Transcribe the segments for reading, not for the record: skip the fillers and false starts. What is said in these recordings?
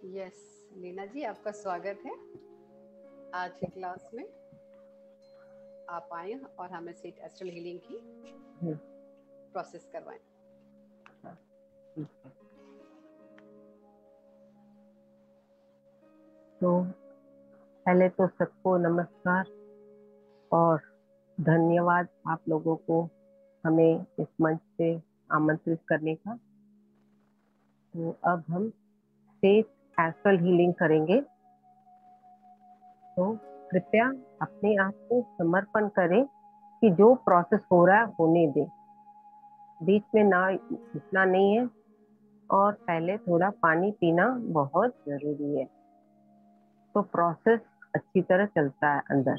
Yes Leena ji, आपका स्वागत है आज की क्लास में। आप आए और हमें सीट एस्ट्रल हीलिंग की प्रोसेस करवाएं। तो पहले तो सबको नमस्कार और धन्यवाद आप लोगों को हमें इस मंच पे आमंत्रित करने का। तो अब हम फेस एस्ट्रल हीलिंग करेंगे। तो कृपया अपने आप को समर्पण करें कि जो प्रोसेस हो रहा है होने दें, बीच में ना घुसना नहीं है। और पहले थोड़ा पानी पीना बहुत जरूरी है, तो प्रोसेस अच्छी तरह चलता है अंदर।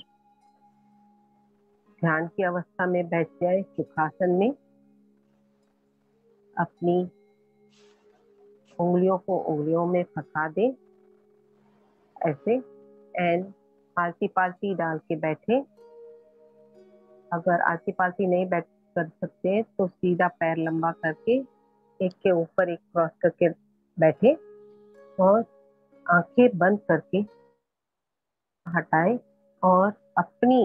ध्यान की अवस्था में बैठ जाए सुखासन में। अपनी उंगलियों को उंगलियों में फंसा दे ऐसे, एंड आलती पालती डाल के बैठे। अगर आलती पालती नहीं बैठ कर सकते तो सीधा पैर लंबा करके एक के ऊपर एक क्रॉस करके बैठे और आंखें बंद करके हटाए और अपनी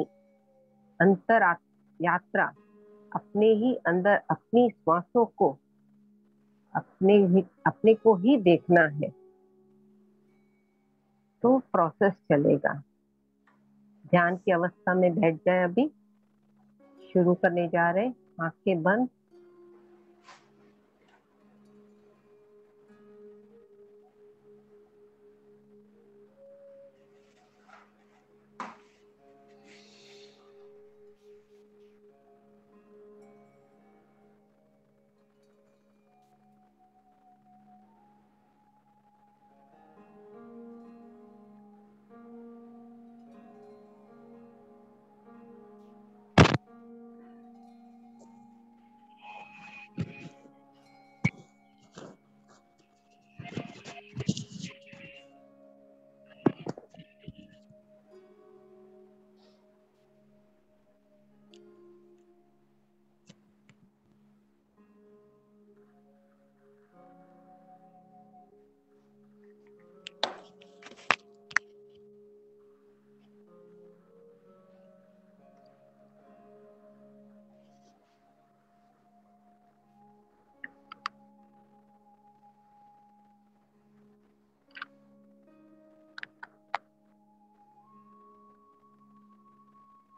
अंतर यात्रा अपने ही अंदर अपनी श्वासों को अपने को ही देखना है, तो प्रोसेस चलेगा। ध्यान की अवस्था में बैठ जाए। अभी शुरू करने जा रहे, आंखें बंद।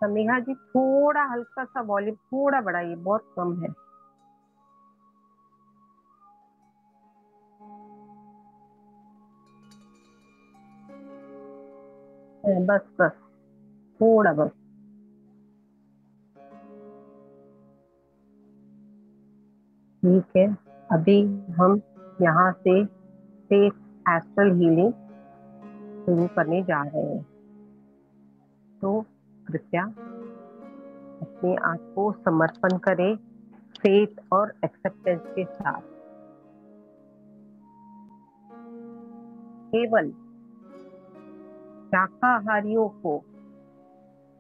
समीहा जी थोड़ा हल्का सा वॉल्यूम थोड़ा बढ़ाइए, बहुत कम है। बस बस थोड़ा बस। ठीक है, अभी हम यहाँ से फेस एस्ट्रल हीलिंग शुरू करने जा रहे हैं। तो कृपया अपने आप को समर्पण करें फेथ और एक्सेप्टेंस के साथ। केवल शाकाहारियों को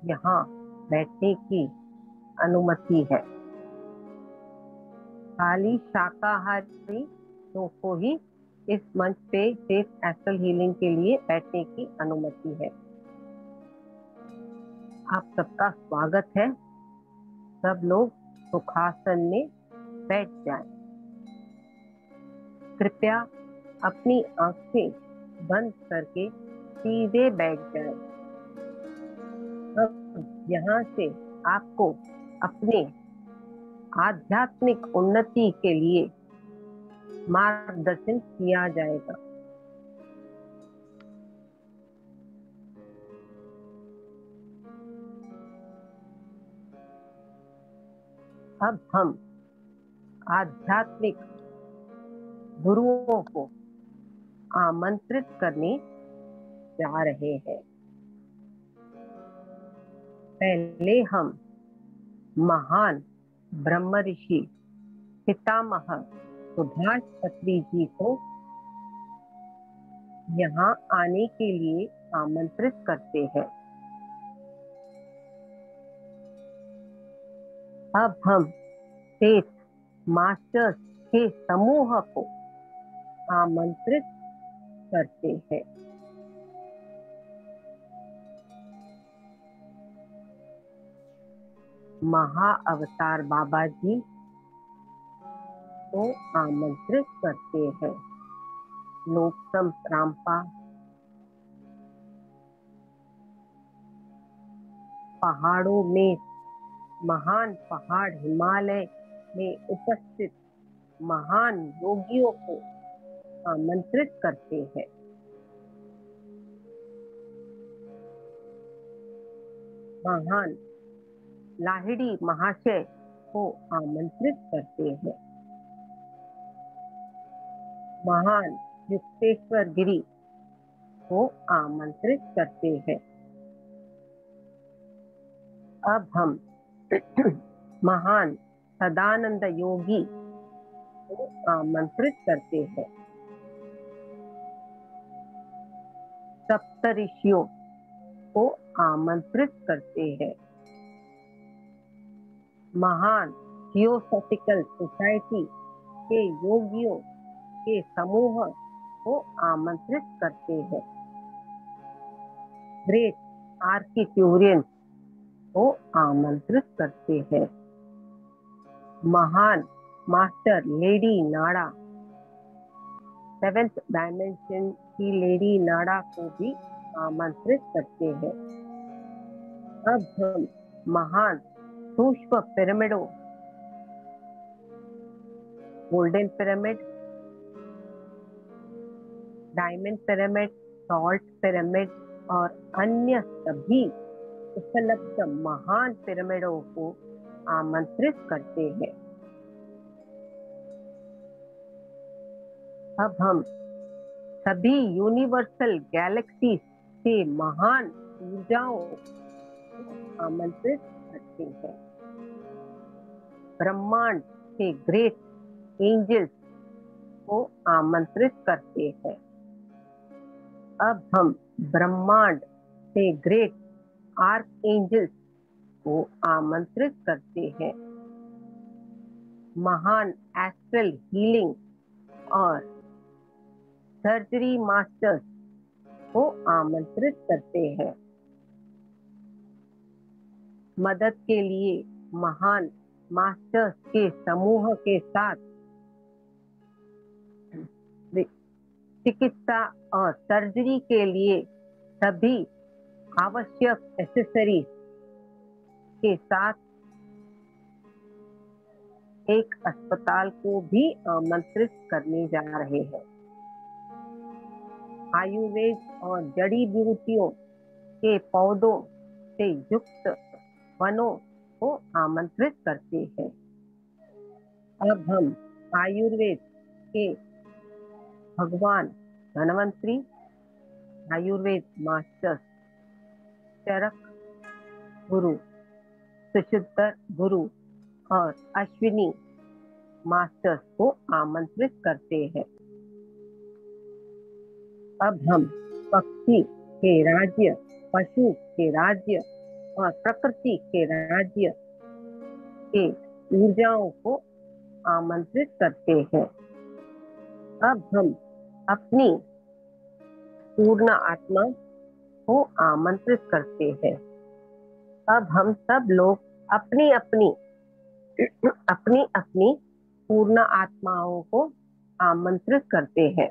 यहाँ बैठने की अनुमति है। खाली शाकाहारी को ही इस मंच पे फेस एस्ट्रल हीलिंग के लिए बैठने की अनुमति है। आप सबका स्वागत है। सब लोग सुखासन में बैठ जाएं। कृपया अपनी आंखें बंद करके सीधे बैठ जाएं। अब यहाँ से आपको अपने आध्यात्मिक उन्नति के लिए मार्गदर्शन किया जाएगा। अब हम आध्यात्मिक गुरुओं को आमंत्रित करने जा रहे हैं। पहले हम महान ब्रह्म ऋषि पितामह सुभाष पत्री जी को यहाँ आने के लिए आमंत्रित करते हैं। अब हम फेथ मास्टर्स के समूह को आमंत्रित करते हैं। महाअवतार बाबा जी को आमंत्रित करते हैं। लोकसम रामपा पहाड़ों में, महान पहाड़ हिमालय में उपस्थित महान योगियों को आमंत्रित करते हैं। महान लाहिड़ी महाशय को आमंत्रित करते हैं। महान युक्तेश्वर गिरी को आमंत्रित करते हैं। अब हम महान सदानंद योगी को आमंत्रित करते हैं। सप्तऋषियों को आमंत्रित करते हैं। महान थियोसॉफिकल सोसाइटी के योगियों के समूह को आमंत्रित करते हैं। ग्रेट आर्किट्यूरियंस को आमंत्रित करते हैं। महान मास्टर लेडी नाड़ा, सेवेंथ डायमेंशन की लेडी नाड़ा को भी आमंत्रित करते हैं। अब हम महान सूक्ष्म पिरामिडों, golden pyramid, diamond pyramid, salt pyramid और अन्य सभी उपलब्ध महान पिरामिडों को आमंत्रित करते हैं। अब हम सभी यूनिवर्सल गैलेक्सी से महान ऊर्जाओं को आमंत्रित करते हैं। ब्रह्मांड के ग्रेट एंजल्स को आमंत्रित करते हैं। अब हम ब्रह्मांड से ग्रेट आर्क एंजल्स को आमंत्रित करते हैं। महान एस्ट्रल हीलिंग और सर्जरी मास्टर्स को आमंत्रित करते हैं। मदद के लिए महान मास्टर्स के समूह के साथ चिकित्सा और सर्जरी के लिए सभी आवश्यक एक्सेसरीज के साथ एक अस्पताल को भी आमंत्रित करने जा रहे हैं। आयुर्वेद और जड़ी बूटियों के पौधों से युक्त वनों को आमंत्रित करते हैं। अब हम आयुर्वेद के भगवान धन्वंतरी, आयुर्वेद मास्टर्स चरक गुरु, सुशुद्धर गुरु और अश्विनी मास्टर्स को आमंत्रित करते हैं। अब हम पक्षी के राज्य, पशु के राज्य और प्रकृति के राज्य के ऊर्जाओं को आमंत्रित करते हैं। अब हम अपनी पूर्ण आत्मा को आमंत्रित करते हैं। अब हम सब लोग अपनी अपनी पूर्ण आत्माओं को आमंत्रित करते हैं।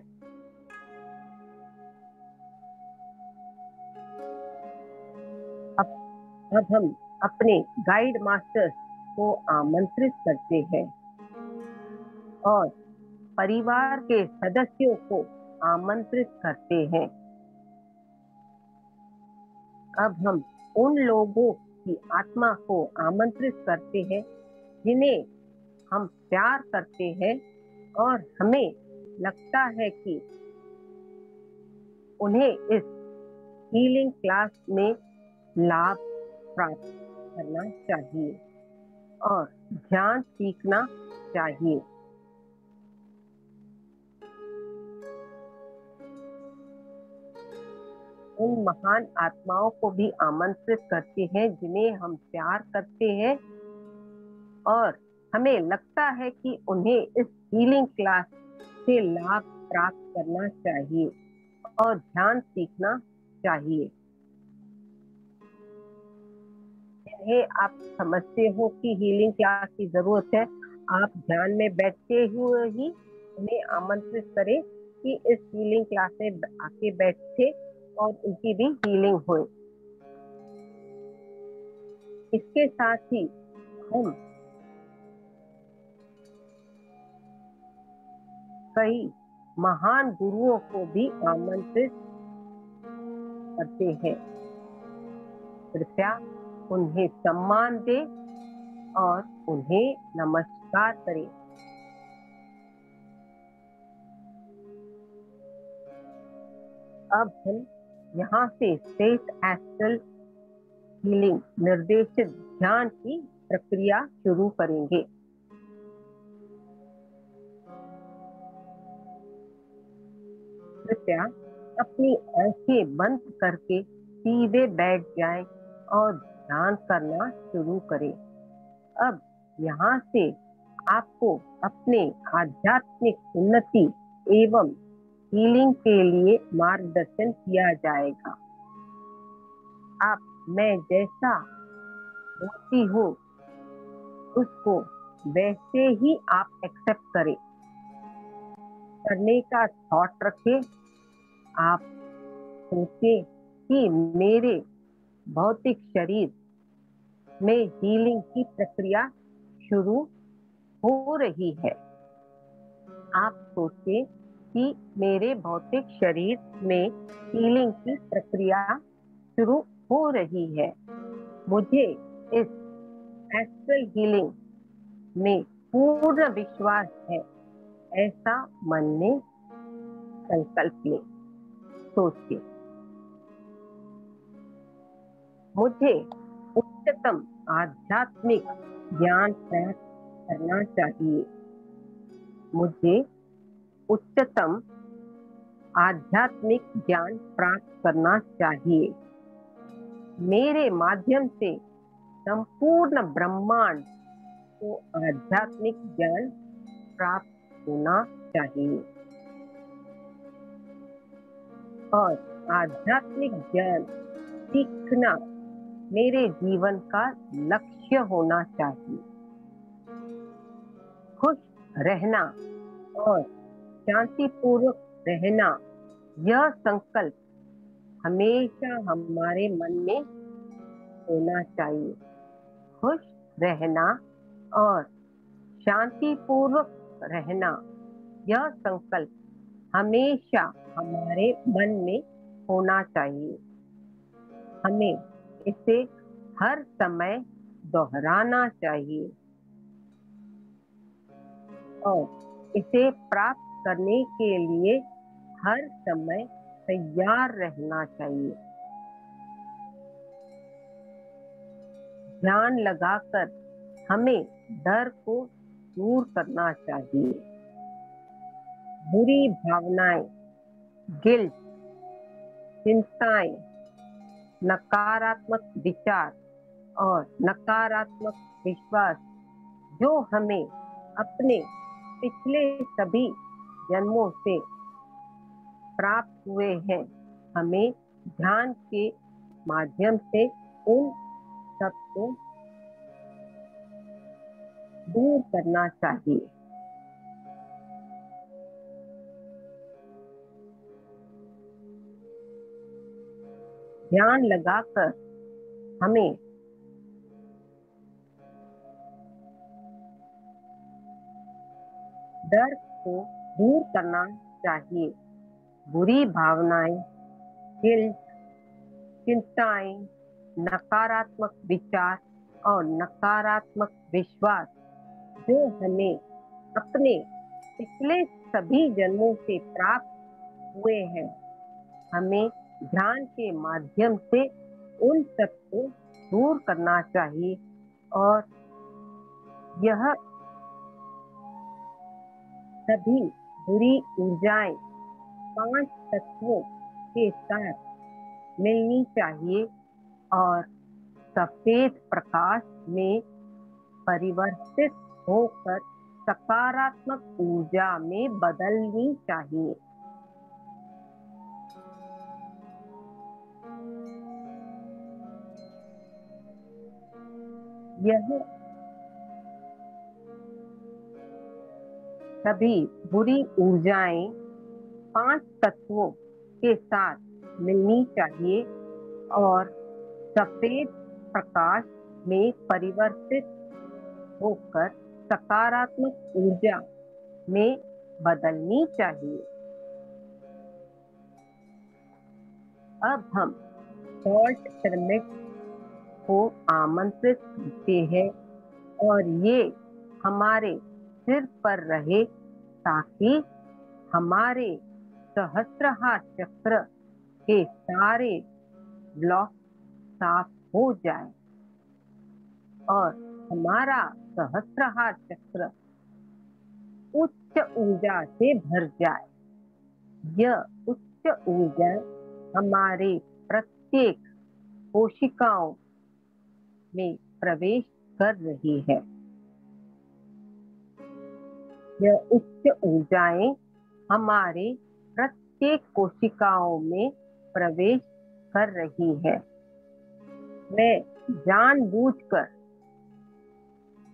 अब हम अपने गाइड मास्टर्स को आमंत्रित करते हैं और परिवार के सदस्यों को आमंत्रित करते हैं। अब हम उन लोगों की आत्मा को आमंत्रित करते हैं जिन्हें हम प्यार करते हैं और हमें लगता है कि उन्हें इस हीलिंग क्लास में लाभ प्राप्त करना चाहिए और ध्यान सीखना चाहिए। उन महान आत्माओं को भी आमंत्रित करते हैं जिन्हें हम प्यार करते हैं और हमें लगता है कि उन्हें इस हीलिंग क्लास से लाभ प्राप्त करना चाहिए। और ध्यान सीखना चाहिए। इन्हें आप समझते हो कि हीलिंग क्लास की जरूरत है, आप ध्यान में बैठते हुए ही उन्हें आमंत्रित करें कि इस हीलिंग क्लास में आके बैठे और उनकी भी हीलिंग होए। इसके साथ ही हम कई महान गुरुओं को भी आमंत्रित करते हैं। कृपया उन्हें सम्मान दें और उन्हें नमस्कार करें। अब हम यहाँ से सेठ एस्ट्रल हीलिंग निर्देशित ध्यान की प्रक्रिया शुरू करेंगे। कृपया अपनी आंखें बंद करके सीधे बैठ जाएं और ध्यान करना शुरू करें। अब यहाँ से आपको अपने आध्यात्मिक उन्नति एवं हीलिंग के लिए मार्गदर्शन किया जाएगा। आप मैं जैसा बोलती हूँ उसको वैसे ही आप एक्सेप्ट करें। करने का थॉट रखें। आप सोचें कि मेरे भौतिक शरीर में हीलिंग की प्रक्रिया शुरू हो रही है। आप सोचें कि मेरे भौतिक शरीर में हीलिंग की प्रक्रिया शुरू हो रही है। मुझे इस एस्ट्रल हीलिंग में पूर्ण विश्वास है, ऐसा मन में संकल्प लें। सोचिए, मुझे उच्चतम आध्यात्मिक ज्ञान प्राप्त करना चाहिए। मुझे उच्चतम आध्यात्मिक ज्ञान प्राप्त करना चाहिए। मेरे माध्यम से संपूर्ण ब्रह्मांड को आध्यात्मिक ज्ञान प्राप्त होना चाहिए और आध्यात्मिक ज्ञान सीखना मेरे जीवन का लक्ष्य होना चाहिए। खुश रहना और शांतिपूर्वक रहना, यह संकल्प हमेशा हमारे मन में होना चाहिए। खुश रहना और शांतिपूर्वक रहना, यह संकल्प हमेशा हमारे मन में होना चाहिए। हमें इसे हर समय दोहराना चाहिए और इसे प्राप्त करने के लिए हर समय तैयार रहना चाहिए। ध्यान लगाकर हमें डर को दूर करना चाहिए। बुरी भावनाएं, गिल्ट, चिंताएं, नकारात्मक विचार और नकारात्मक विश्वास जो हमें अपने पिछले सभी जन्मों से प्राप्त हुए हैं, हमें ध्यान के माध्यम से उन सबको दूर करना चाहिए। ध्यान लगाकर हमें डर को दूर करना चाहिए। बुरी भावनाएं, गिल्ट, चिंताएं, नकारात्मक विचार और नकारात्मक विश्वास जो हमें अपने पिछले सभी जन्मों से प्राप्त हुए हैं, हमें ध्यान के माध्यम से उन सबको दूर करना चाहिए और यह सभी बुरी ऊर्जाएं 5 तत्वों के साथ मिलनी चाहिए और सफेद प्रकाश में परिवर्तित होकर सकारात्मक ऊर्जा में बदलनी चाहिए। यह सभी बुरी ऊर्जाएं 5 तत्वों के साथ मिलनी चाहिए और सफेद प्रकाश में परिवर्तित होकर सकारात्मक ऊर्जा में बदलनी चाहिए। अब हम सॉल्ट पिरामिड को आमंत्रित करते हैं और ये हमारे सिर पर रहे ताकि हमारे सहस्त्रहार चक्र के सारे ब्लॉक साफ हो जाए और हमारा सहस्त्रहार चक्र उच्च ऊर्जा से भर जाए। यह उच्च ऊर्जा हमारे प्रत्येक कोशिकाओं में प्रवेश कर रही है। यह उच्च ऊर्जाएं हमारे प्रत्येक कोशिकाओं में प्रवेश कर रही है। मैं जानबूझकर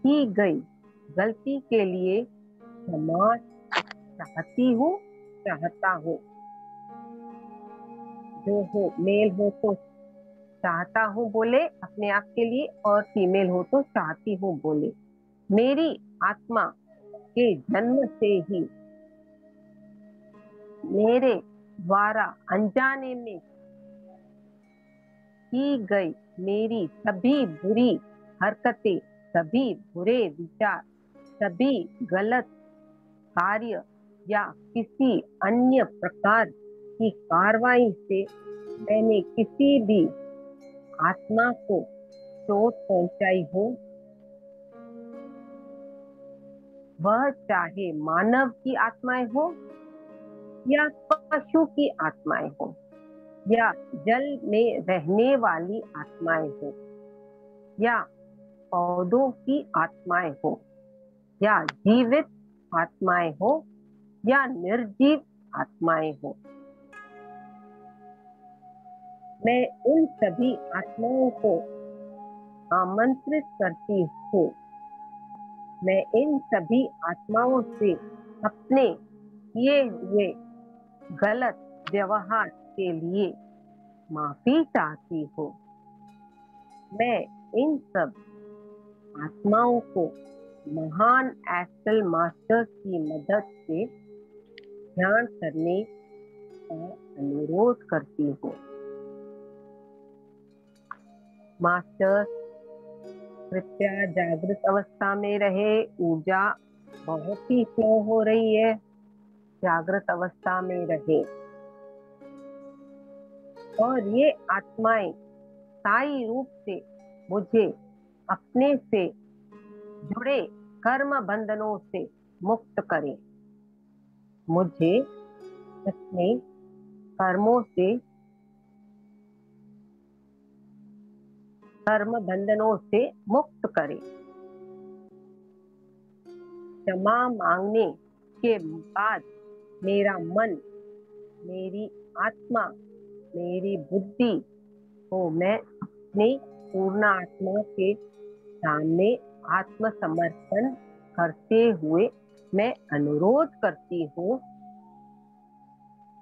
की गई गलती के लिए क्षमा चाहता हूँ। जो हो मेल हो तो चाहता हूँ बोले अपने आप के लिए, और फीमेल हो तो चाहती हूँ बोले। मेरी आत्मा के जन्म से ही मेरे द्वारा अनजाने में की गई मेरी सभी बुरी हरकतें, सभी बुरे विचार, सभी गलत कार्य या किसी अन्य प्रकार की कार्रवाई से मैंने किसी भी आत्मा को चोट पहुंचाई हो, वह चाहे मानव की आत्माएं हो या पशु की आत्माएं हो या जल में रहने वाली आत्माएं हो या पौधों की आत्माएं हो या जीवित आत्माएं हो या निर्जीव आत्माएं हो, मैं उन सभी आत्माओं को आमंत्रित करती हूँ। मैं इन सभी आत्माओं से अपने किए हुए गलत व्यवहार के लिए माफी चाहती हूँ। मैं इन सब आत्माओं को महान एस्ट्रल मास्टर की मदद से ध्यान करने का अनुरोध करती हूँ। मास्टर कृपया जागृत अवस्था में रहे। ऊर्जा बहुत ही स्लो हो रही है, जागृत अवस्था में रहे। और ये आत्माएं स्थायी रूप से मुझे अपने से जुड़े कर्म बंधनों से मुक्त करें। मुझे अपने कर्मों से, कर्म बंधनों से मुक्त करें। क्षमा मांगने के बाद मेरा मन, मेरी आत्मा, मेरी बुद्धि को मैं अपने पूर्ण आत्मा के सामने आत्मसमर्पण करते हुए मैं अनुरोध करती हूँ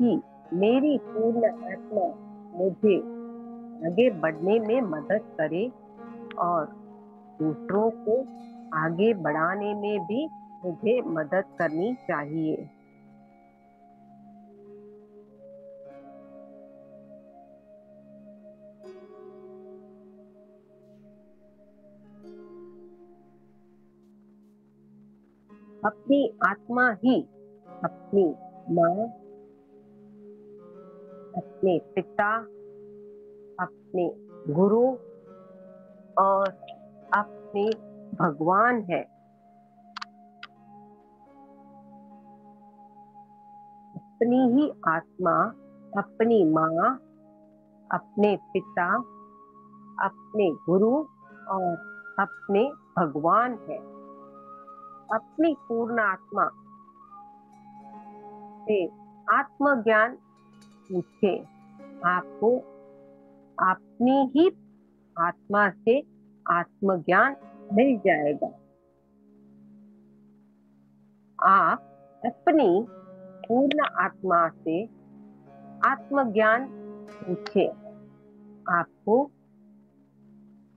कि मेरी पूर्ण आत्मा मुझे आगे बढ़ने में मदद करे और दूसरों को आगे बढ़ाने में भी मुझे मदद करनी चाहिए। अपनी आत्मा ही अपनी माँ, अपने पिता, अपने गुरु और अपने भगवान है। अपनी ही आत्मा, अपनी माँ, अपने पिता, अपने गुरु और अपने भगवान है। अपनी पूर्ण आत्मा से आत्मज्ञान पूछे। आपको अपनी ही आत्मा से आत्मज्ञान मिल जाएगा। आप अपनी पूर्ण आत्मा से आत्मज्ञान पूछे। आपको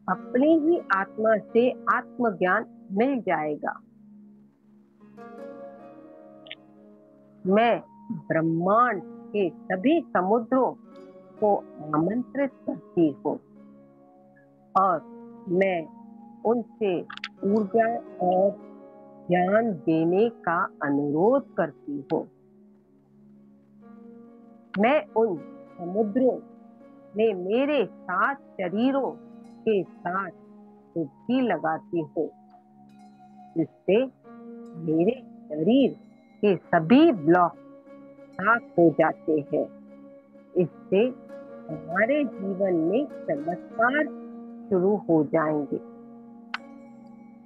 अपनी ही आत्मा से आत्मज्ञान मिल जाएगा। मैं ब्रह्मांड के सभी समुद्रों को आमंत्रित करती हूँ और मैं उनसे ऊर्जा और ज्ञान देने का अनुरोध करती हूँ। मैं उन समुद्रों में मेरे 7 शरीरों के साथ डुबकी लगाती हूँ, जिससे मेरे शरीर के सभी ब्लॉक साफ हो जाते हैं। इससे हमारे जीवन में चमत्कार शुरू हो जाएंगे।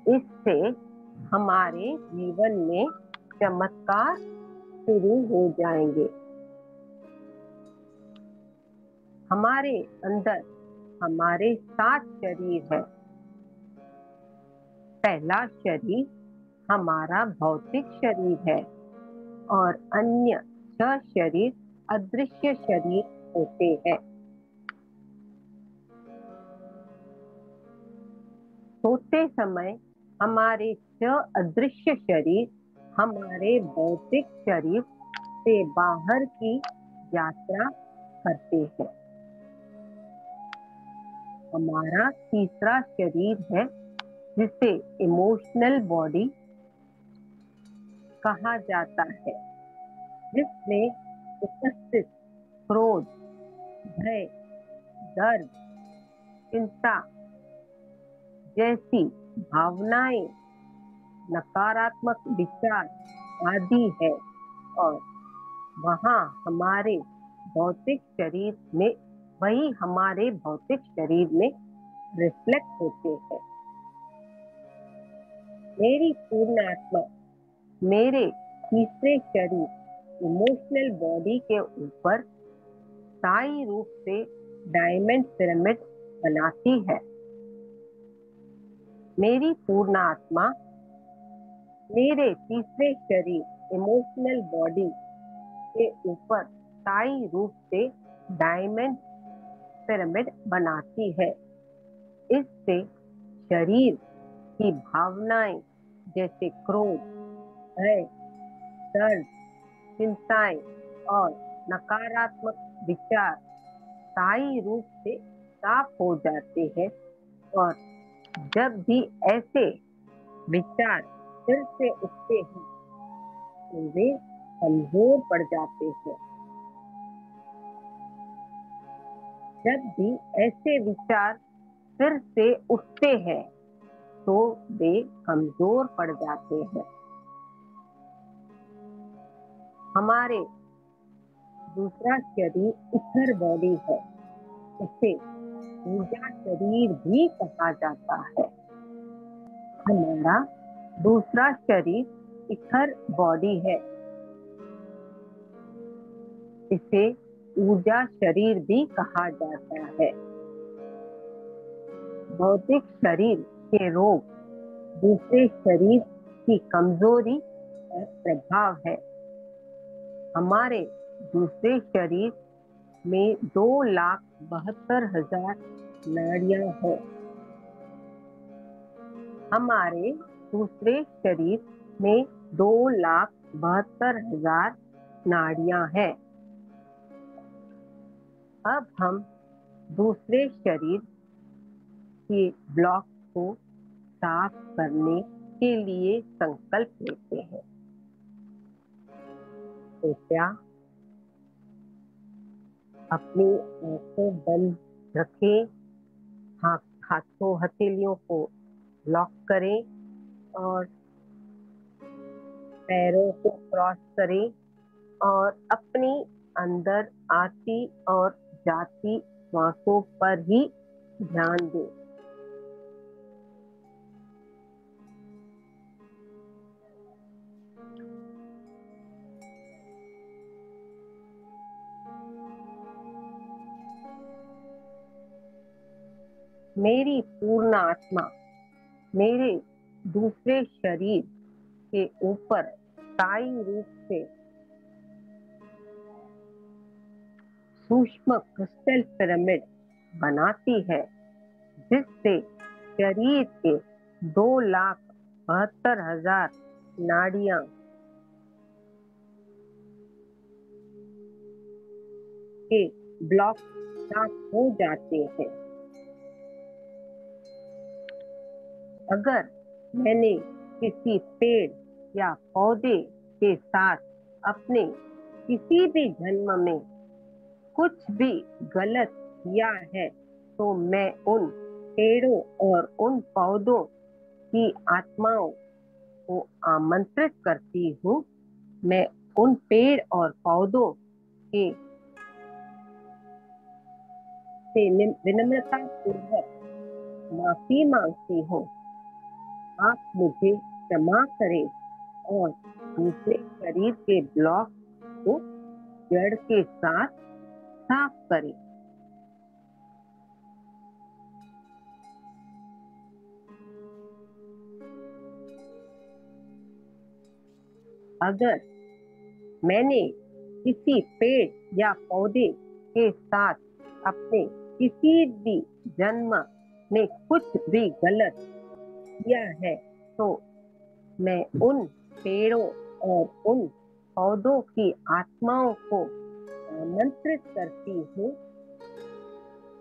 इससे हमारे जीवन में चमत्कार शुरू हो जाएंगे। हमारे अंदर हमारे 7 शरीर हैं। पहला शरीर हमारा भौतिक शरीर है और अन्य 6 शरीर अदृश्य शरीर होते हैं। सोते समय हमारे 6 अदृश्य शरीर हमारे भौतिक शरीर से बाहर की यात्रा करते हैं। हमारा तीसरा शरीर है जिसे इमोशनल बॉडी कहा जाता है, जिसमें उपस्थित क्रोध, भय, दर्द, चिंता जैसी भावनाएं, नकारात्मक विचार आदि है और वहाँ हमारे भौतिक शरीर में रिफ्लेक्ट होते हैं। मेरी पूर्ण आत्मा मेरे तीसरे शरीर इमोशनल बॉडी के ऊपर स्थायी रूप से डायमंड पिरामिड बनाती है। मेरी पूर्ण आत्मा मेरे तीसरे शरीर इमोशनल बॉडी के ऊपर स्थायी रूप से डायमंड पिरामिड बनाती है। इससे शरीर की भावनाएं जैसे क्रोध, भय, दर्द, चिंताएं और नकारात्मक विचार स्थायी रूप से साफ हो जाते हैं और जब भी ऐसे विचार फिर से उठते हैं तो वे कमजोर पड़ जाते हैं। जब भी ऐसे विचार फिर से उठते हैं तो वे कमजोर पड़ जाते हैं। हमारे दूसरा शरीर इथर बॉडी है, इसे ऊर्जा शरीर भी कहा जाता है। हमारा दूसरा शरीर इथर बॉडी है, इसे ऊर्जा शरीर भी कहा जाता है। भौतिक शरीर के रोग दूसरे शरीर की कमजोरी का प्रभाव है। हमारे दूसरे शरीर में 2,72,000 नाड़ियां हैं। हमारे दूसरे शरीर में 2,72,000 नाड़ियां हैं। अब हम दूसरे शरीर के ब्लॉक को साफ करने के लिए संकल्प लेते हैं। कृपया अपनी आंखें बंद रखें, हाथों हथेलियों को लॉक करें और पैरों को क्रॉस करें और अपनी अंदर आती और जाती श्वासों पर ही ध्यान दें। मेरी पूर्ण आत्मा मेरे दूसरे शरीर के ऊपर स्थायी रूप से सूक्ष्म क्रिस्टल पिरामिड बनाती है, जिससे शरीर के 2,72,000 नाड़ियां के ब्लॉक साफ हो जाते हैं। अगर मैंने किसी पेड़ या पौधे के साथ अपने किसी भी जन्म में कुछ भी गलत किया है, तो मैं उन पेड़ों और उन पौधों की आत्माओं को आमंत्रित करती हूँ। मैं उन पेड़ और पौधों के से विनम्रता पूर्वक माफी मांगती हूँ। आप मुझे क्षमा करें और दूसरे शरीर के ब्लॉक को जड़ के साथ साफ करें। अगर मैंने किसी पेड़ या पौधे के साथ अपने किसी भी जन्म में कुछ भी गलत किया है, तो मैं उन पेड़ों और उन पौधों की आत्माओं को आमंत्रित करती हूँ।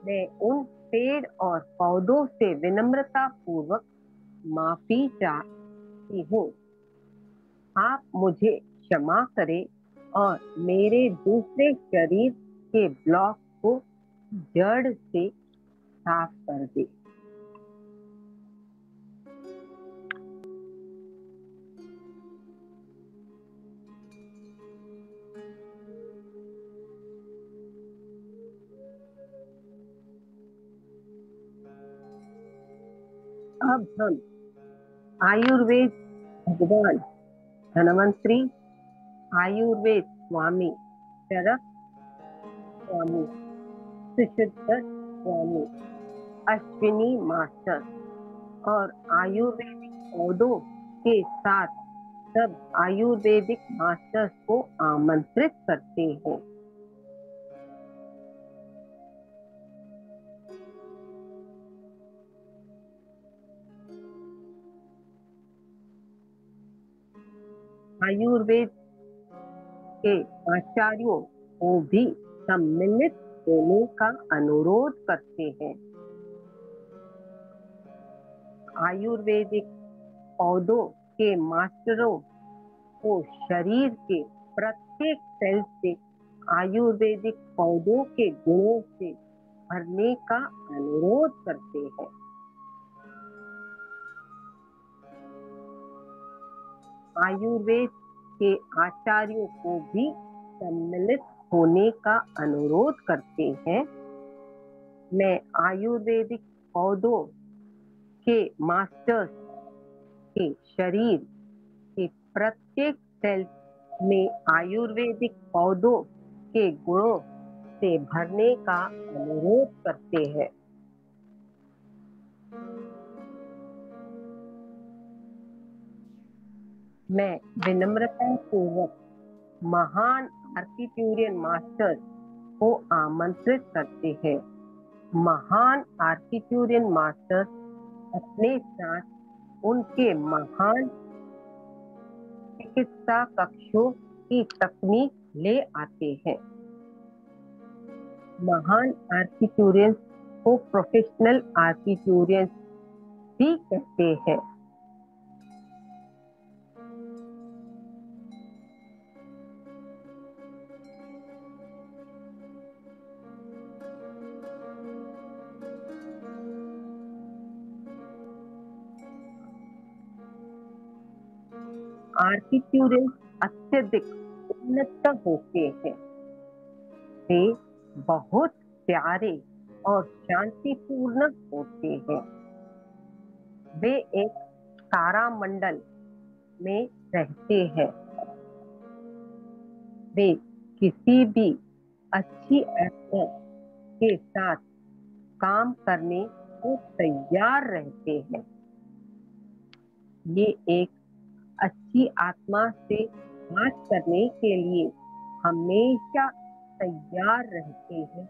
मैं उन पेड़ और पौधों से विनम्रता पूर्वक माफी चाहती हूँ। आप मुझे क्षमा करें और मेरे दूसरे शरीर के ब्लॉक को जड़ से साफ कर दें। अब हम आयुर्वेद भगवान धनवंतरी, आयुर्वेद स्वामी चरक स्वामी, सुशुद्ध स्वामी, अश्विनी मास्टर और आयुर्वेदिक पौधों के साथ सब आयुर्वेदिक मास्टर्स को आमंत्रित करते हैं। आयुर्वेद के आचार्यों को भी सम्मिलित होने का अनुरोध करते हैं। आयुर्वेदिक पौधों के मास्टरों को शरीर के प्रत्येक सेल से आयुर्वेदिक पौधों के गुणों से भरने का अनुरोध करते हैं। आयुर्वेद के आचार्यों को भी सम्मिलित होने का अनुरोध करते हैं। मैं आयुर्वेदिक पौधों के मास्टर्स के शरीर के प्रत्येक सेल में आयुर्वेदिक पौधों के गुणों से भरने का अनुरोध करते हैं। मैं विनम्रता पूर्वक महान आर्किट्यूरियन मास्टर्स को आमंत्रित करते हैं। महान आर्किट्यूरियन मास्टर्स अपने साथ उनके महान चिकित्सा कक्षों की तकनीक ले आते हैं। महान आर्किट्यूरियंस को प्रोफेशनल आर्किट्यूरियंस भी कहते हैं। आर्किट्यूरियंस अत्यधिक उन्नत होते हैं। वे बहुत प्यारे और शांतिपूर्ण होते हैं। वे एक तारामंडल में रहते हैं। वे किसी भी अच्छी आत्मा के साथ काम करने को तैयार रहते हैं। ये एक अच्छी आत्मा से बात करने के लिए हमेशा तैयार रहते हैं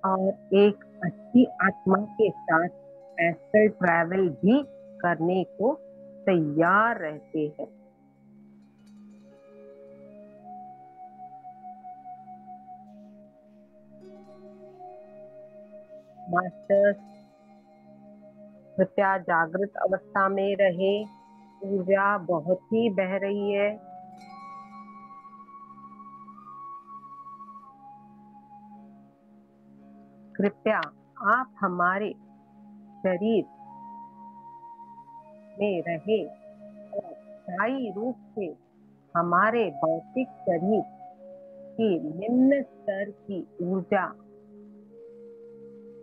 और एक अच्छी आत्मा के साथ एस्ट्रल ट्रैवल भी करने को तैयार रहते हैं। मास्टर्स, कृपया जागृत अवस्था में रहे। ऊर्जा बहुत ही बह रही है। कृपया आप हमारे शरीर में रहे और स्थायी रूप से हमारे भौतिक शरीर की निम्न स्तर की ऊर्जा,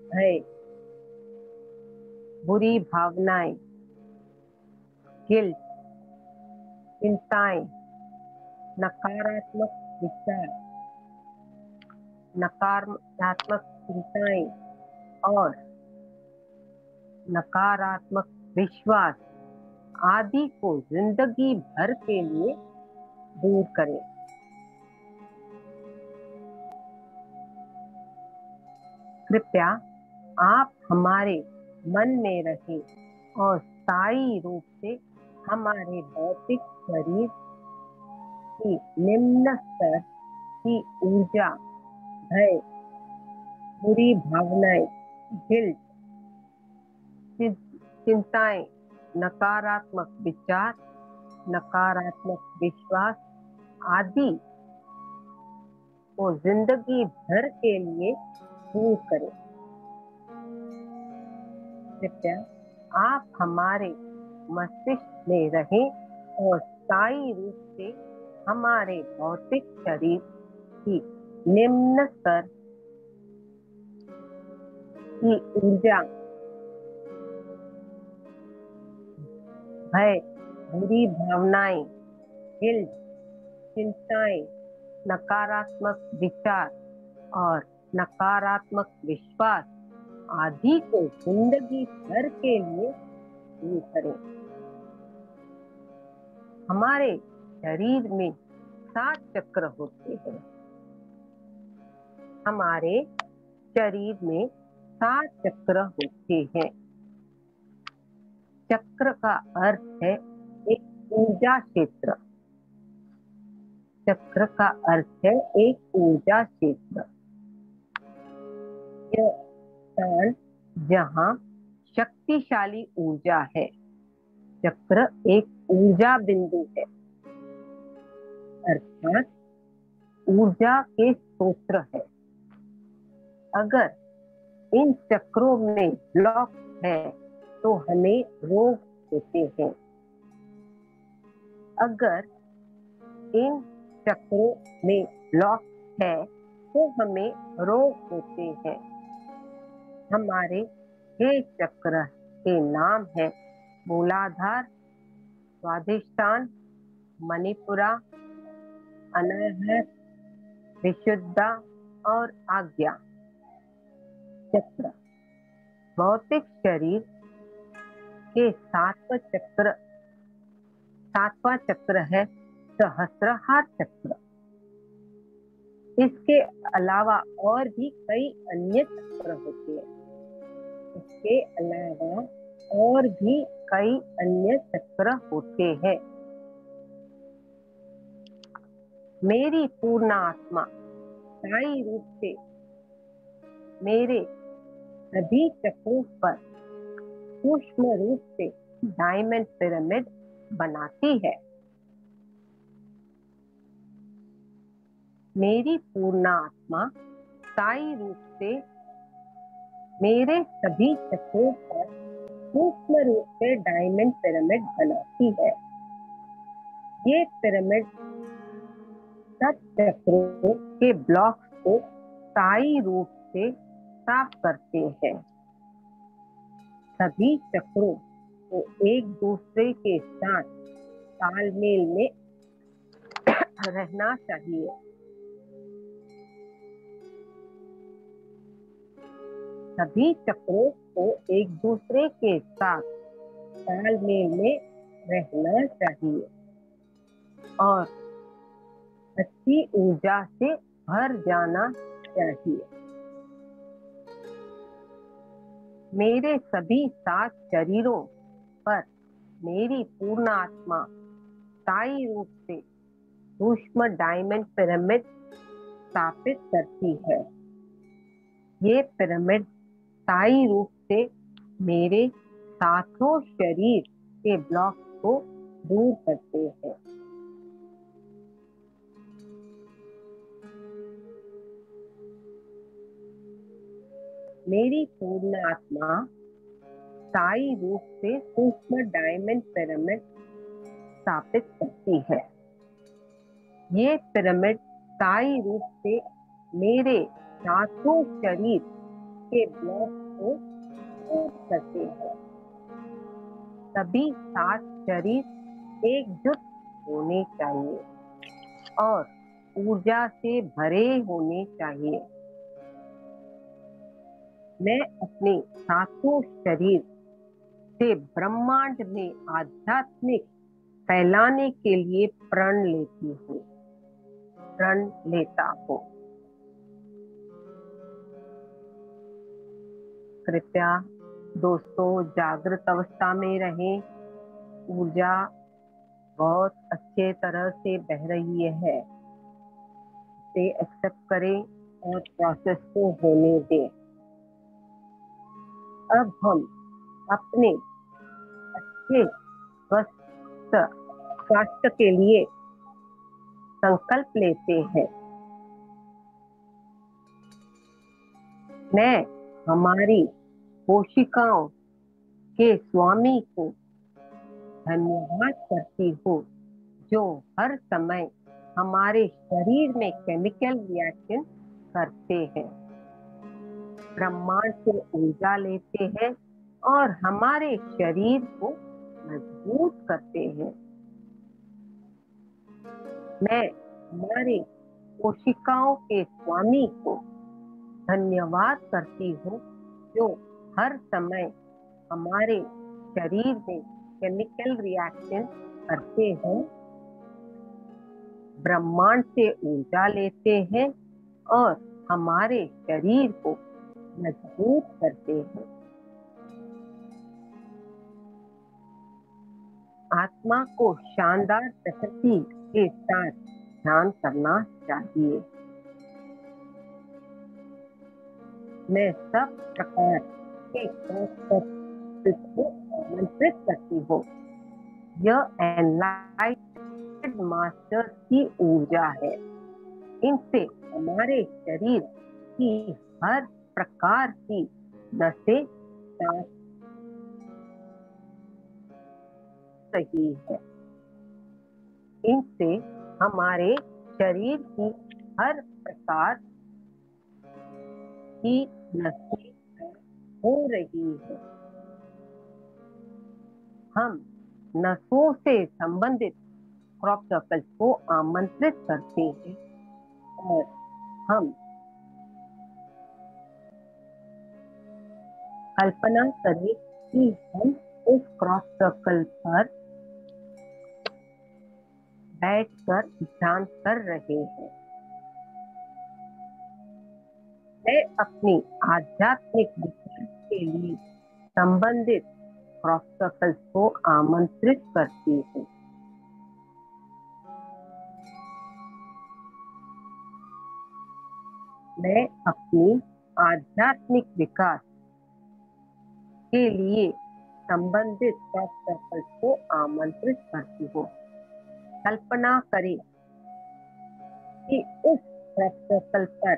भय, बुरी भावनाएं, गिल्ट, चिंताएं, नकारात्मक विचार, नकारात्मक चिंताएं और नकारात्मक विश्वास आदि को जिंदगी भर के लिए दूर करें। कृपया आप हमारे मन में रहें और स्थायी रूप से हमारे भौतिक शरीर की निम्न स्तर की ऊर्जा, भय, बुरी भावनाएं, गिल्ट, चिंताएं, नकारात्मक विचार, नकारात्मक विश्वास आदि को जिंदगी भर के लिए दूर करें। कृपया आप हमारे मस्तिष्क में रहें और स्थायी रूप से हमारे भौतिक शरीर की निम्न स्तर की ऊर्जा, भय, बुरी भावनाएं, गिल्ट, चिंताएं, नकारात्मक विचार और नकारात्मक विश्वास आदि को जिंदगी भर के लिए दूर करें। हमारे शरीर में 7 चक्र होते हैं। हमारे शरीर में 7 चक्र होते हैं। चक्र का अर्थ है एक ऊर्जा क्षेत्र। चक्र का अर्थ है एक ऊर्जा क्षेत्र। यह स्थान जहाँ शक्तिशाली ऊर्जा है। चक्र एक ऊर्जा बिंदु है, अर्थात ऊर्जा के स्रोत है। अगर इन चक्रों में ब्लॉक है तो हमें रोग होते हैं। अगर इन चक्रों में ब्लॉक है तो हमें रोग होते हैं। हमारे 6 चक्र के नाम है मूलाधार, स्वाधिष्ठान, मणिपुरा, अनाहत, विशुद्धा और आज्ञा चक्र। भौतिक शरीर के 7वां चक्र है सहस्त्रहार चक्र। इसके अलावा और भी कई अन्य चक्र होते हैं। इसके अलावा और भी कई अन्य चक्र होते हैं। मेरी पूर्ण आत्मा स्थायी रूप से मेरे सभी चक्रों पर सूक्ष्म रूप से डायमंड पिरामिड बनाती है। मेरी पूर्ण आत्मा स्थायी रूप से मेरे सभी चक्रों पर सूक्ष्म रूप से डायमंड पिरामिड बनाती है। ये पिरामिड सब चक्रों के ब्लॉक्स को स्थायी रूप से साफ करते हैं। सभी चक्रों को एक दूसरे के साथ तालमेल में रहना चाहिए। सभी चक्रों को एक दूसरे के साथ तालमेल में रहना चाहिए और अच्छी ऊर्जा से भर जाना चाहिए। मेरे सभी 7 शरीरों पर मेरी पूर्ण आत्मा स्थायी रूप से सूक्ष्म डायमंड पिरामिड स्थापित करती है। ये पिरामिड स्थायी रूप से मेरे 7 शरीर के ब्लॉक को दूर करते हैं। मेरी पूर्ण आत्मा स्थायी रूप से सूक्ष्म डायमंड पिरामिड स्थापित करती है। ये पिरामिड स्थायी रूप से मेरे 7 शरीर के ब्लॉक को दूर करते हैं। सभी 7 शरीर एकजुट होने चाहिए और ऊर्जा से भरे होने चाहिए। मैं अपने 7 शरीर से ब्रह्मांड में आध्यात्मिक फैलाने के लिए प्रण लेता हूँ। कृपया दोस्तों जागृत अवस्था में रहें। ऊर्जा बहुत अच्छे तरह से बह रही है, इसे एक्सेप्ट करें और प्रोसेस को होने दें। अब हम अपने अच्छे स्वास्थ्य के लिए संकल्प लेते हैं। मैं हमारी कोशिकाओं के स्वामी को धन्यवाद करती हूँ, जो हर समय हमारे शरीर में केमिकल रिएक्शन करते हैं, ब्रह्मांड से ऊर्जा लेते हैं और हमारे शरीर को मजबूत करते हैं। मैं हमारे कोशिकाओं के स्वामी को धन्यवाद करती हूँ, जो हर समय हमारे शरीर में केमिकल रिएक्शन करते हैं, ब्रह्मांड से ऊर्जा लेते हैं और हमारे शरीर को मजबूत करते हैं। आत्मा को शानदार प्रकृति के साथ ध्यान करना चाहिए। मैं सब प्रकार के को आमंत्रित करती हूँ। यह एनलाइटेड मास्टर की ऊर्जा है। इनसे हमारे शरीर की हर प्रकार की नसें साफ रही है। इनसे हमारे शरीर की हर प्रकार की नसें हो रही है। हम नसों से संबंधित क्रॉप सर्कल्स को आमंत्रित करते हैं और हम कल्पना करें कि हम उस क्रॉप सर्कल पर बैठकर ध्यान कर रहे हैं। मैं अपनी आध्यात्मिक विकास के लिए संबंधित क्रॉप सर्कल्स को आमंत्रित करती हूँ। मैं अपनी आध्यात्मिक विकास के लिए संबंधित क्रॉप सर्कल्स को आमंत्रित करती हूँ। कल्पना करें कि उस क्रॉप सर्कल पर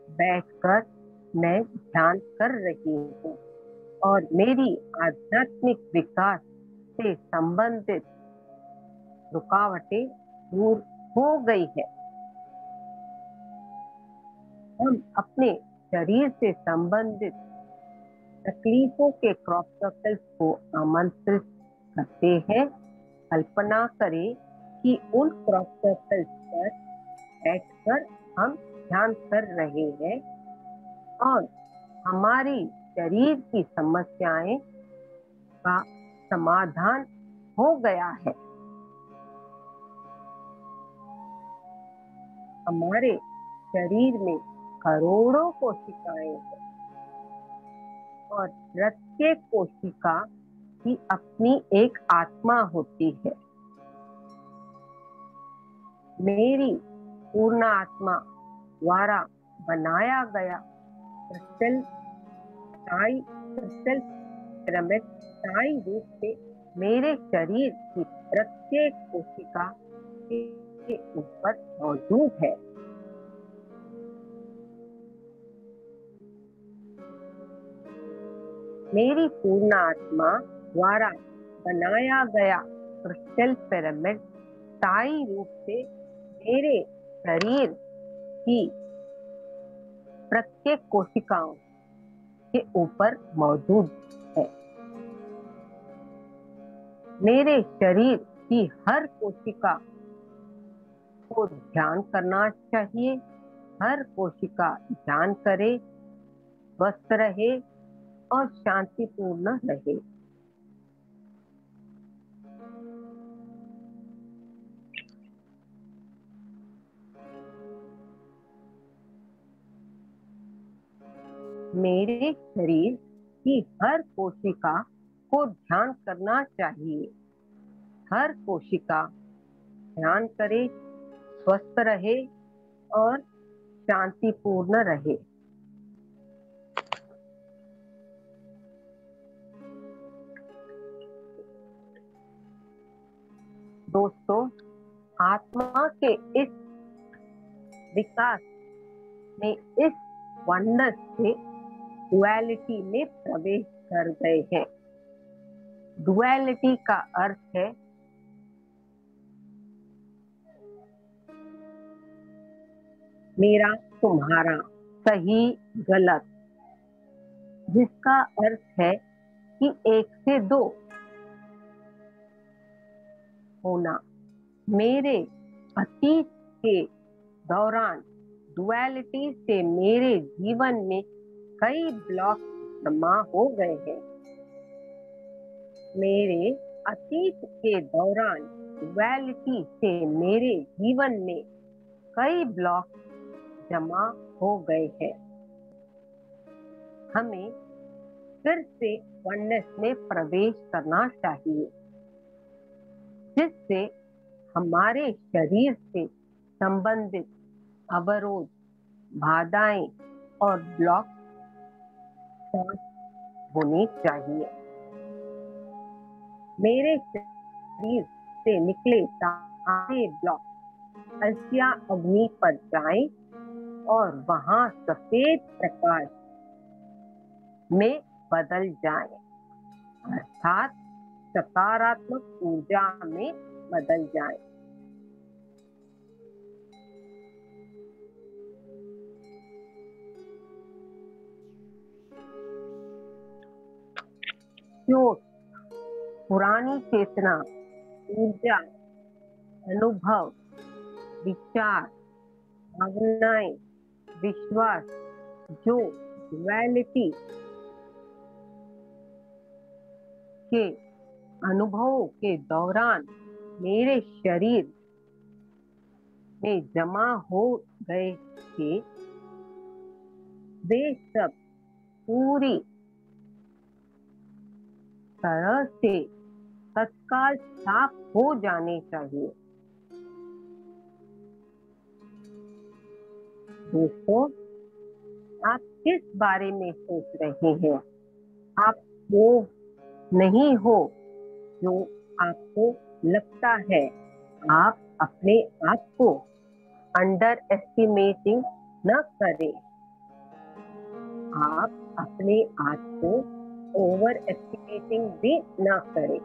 बैठकर मैं ध्यान कर रही हूँ और मेरी आध्यात्मिक विकास से संबंधित रुकावटें दूर हो गई है। हम अपने शरीर से संबंधित तकलीफों के क्रॉप सर्कल्स को आमंत्रित करते हैं। कल्पना करें कि उन क्रॉप सर्कल्स पर बैठकर हम ध्यान कर रहे हैं और हमारी शरीर की समस्याएं का समाधान हो गया है। हमारे शरीर में करोड़ों कोशिकाएं हैं और प्रत्येक कोशिका की अपनी एक आत्मा होती है। मेरी पूर्ण आत्मा द्वारा बनाया गया क्रिस्टल पिरामिड स्थायी रूप से मेरे शरीर की प्रत्येक कोशिका के ऊपर मौजूद है। मेरी पूर्ण आत्मा द्वारा बनाया गया क्रिस्टल पिरामिड स्थायी रूप से मेरे शरीर की प्रत्येक कोशिकाओं के ऊपर मौजूद है। मेरे शरीर की हर कोशिका को ध्यान करना चाहिए। हर कोशिका ध्यान करे, स्वस्थ रहे और शांतिपूर्ण रहे। मेरे शरीर की हर कोशिका को ध्यान करना चाहिए। हर कोशिका ध्यान करे, स्वस्थ रहे और शांतिपूर्ण रहे। दोस्तों, आत्मा के इस विकास में इस वननेस से डुअलिटी में प्रवेश कर गए हैं। डुअलिटी का अर्थ है मेरा तुम्हारा, सही गलत, जिसका अर्थ है कि एक से दो होना। मेरे अतीत के दौरान डुअलिटी से मेरे जीवन में कई ब्लॉक जमा हो गए हैं। मेरे अतीत के दौरान डुअलिटी से मेरे जीवन में कई ब्लॉक जमा हो गए हैं। हमें फिर से वननेस में प्रवेश करना चाहिए, जिससे हमारे शरीर से संबंधित अवरोध, बाधाएं और ब्लॉक होने चाहिए। मेरे शरीर से निकले सारे ब्लॉक अलसिया अग्नि पर जाएं और वहां सफेद प्रकाश में बदल जाएं, अर्थात सकारात्मक ऊर्जा में बदल जाएं। जो पुरानी चेतना, ऊर्जा, अनुभव, विचार, भावनाएं, विश्वास जो डुअलिटी के अनुभवों के दौरान मेरे शरीर में जमा हो गए थे, वे सब पूरी तरह से तत्काल साफ हो जाने चाहिए। दोस्तों, आप किस बारे में सोच रहे हैं? आप वो नहीं हो जो आपको लगता है। आप अपने आप को अंडर एस्टिमेटिंग न करें। आप अपने आप को ओवर एस्टिमेटिंग भी न करें।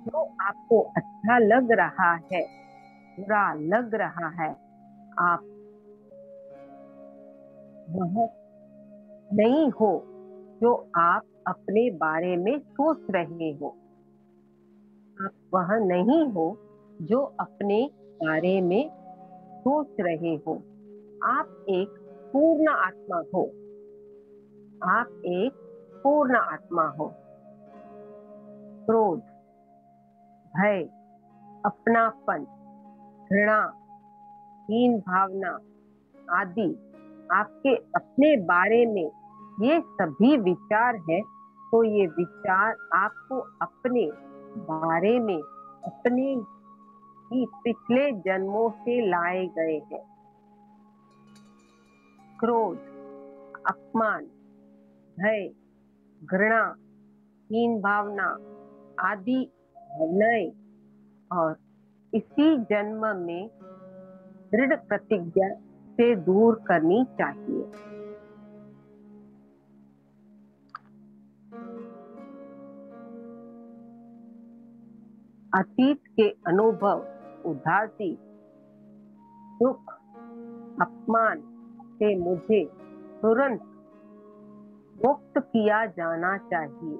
जो आपको अच्छा लग रहा है, बुरा लग रहा है, आप वह नहीं हो जो आप अपने बारे में सोच रहे हो। आप वह नहीं हो जो अपने बारे में सोच रहे हो। आप एक पूर्ण आत्मा हो। आप एक पूर्ण आत्मा हो। क्रोध, भय, अपनापन, घृणा, हीन भावना आदि आपके अपने बारे में ये सभी विचार है, तो ये विचार आपको अपने बारे में अपने ही पिछले जन्मों से लाए गए हैं। क्रोध, अपमान, भय, घृणा, हीन भावना आदि भावनाएं और इसी जन्म में दृढ़ प्रतिज्ञा से दूर करनी चाहिए। अतीत के अनुभव, उदासी, दुख, अपमान से मुझे तुरंत मुक्त किया जाना चाहिए।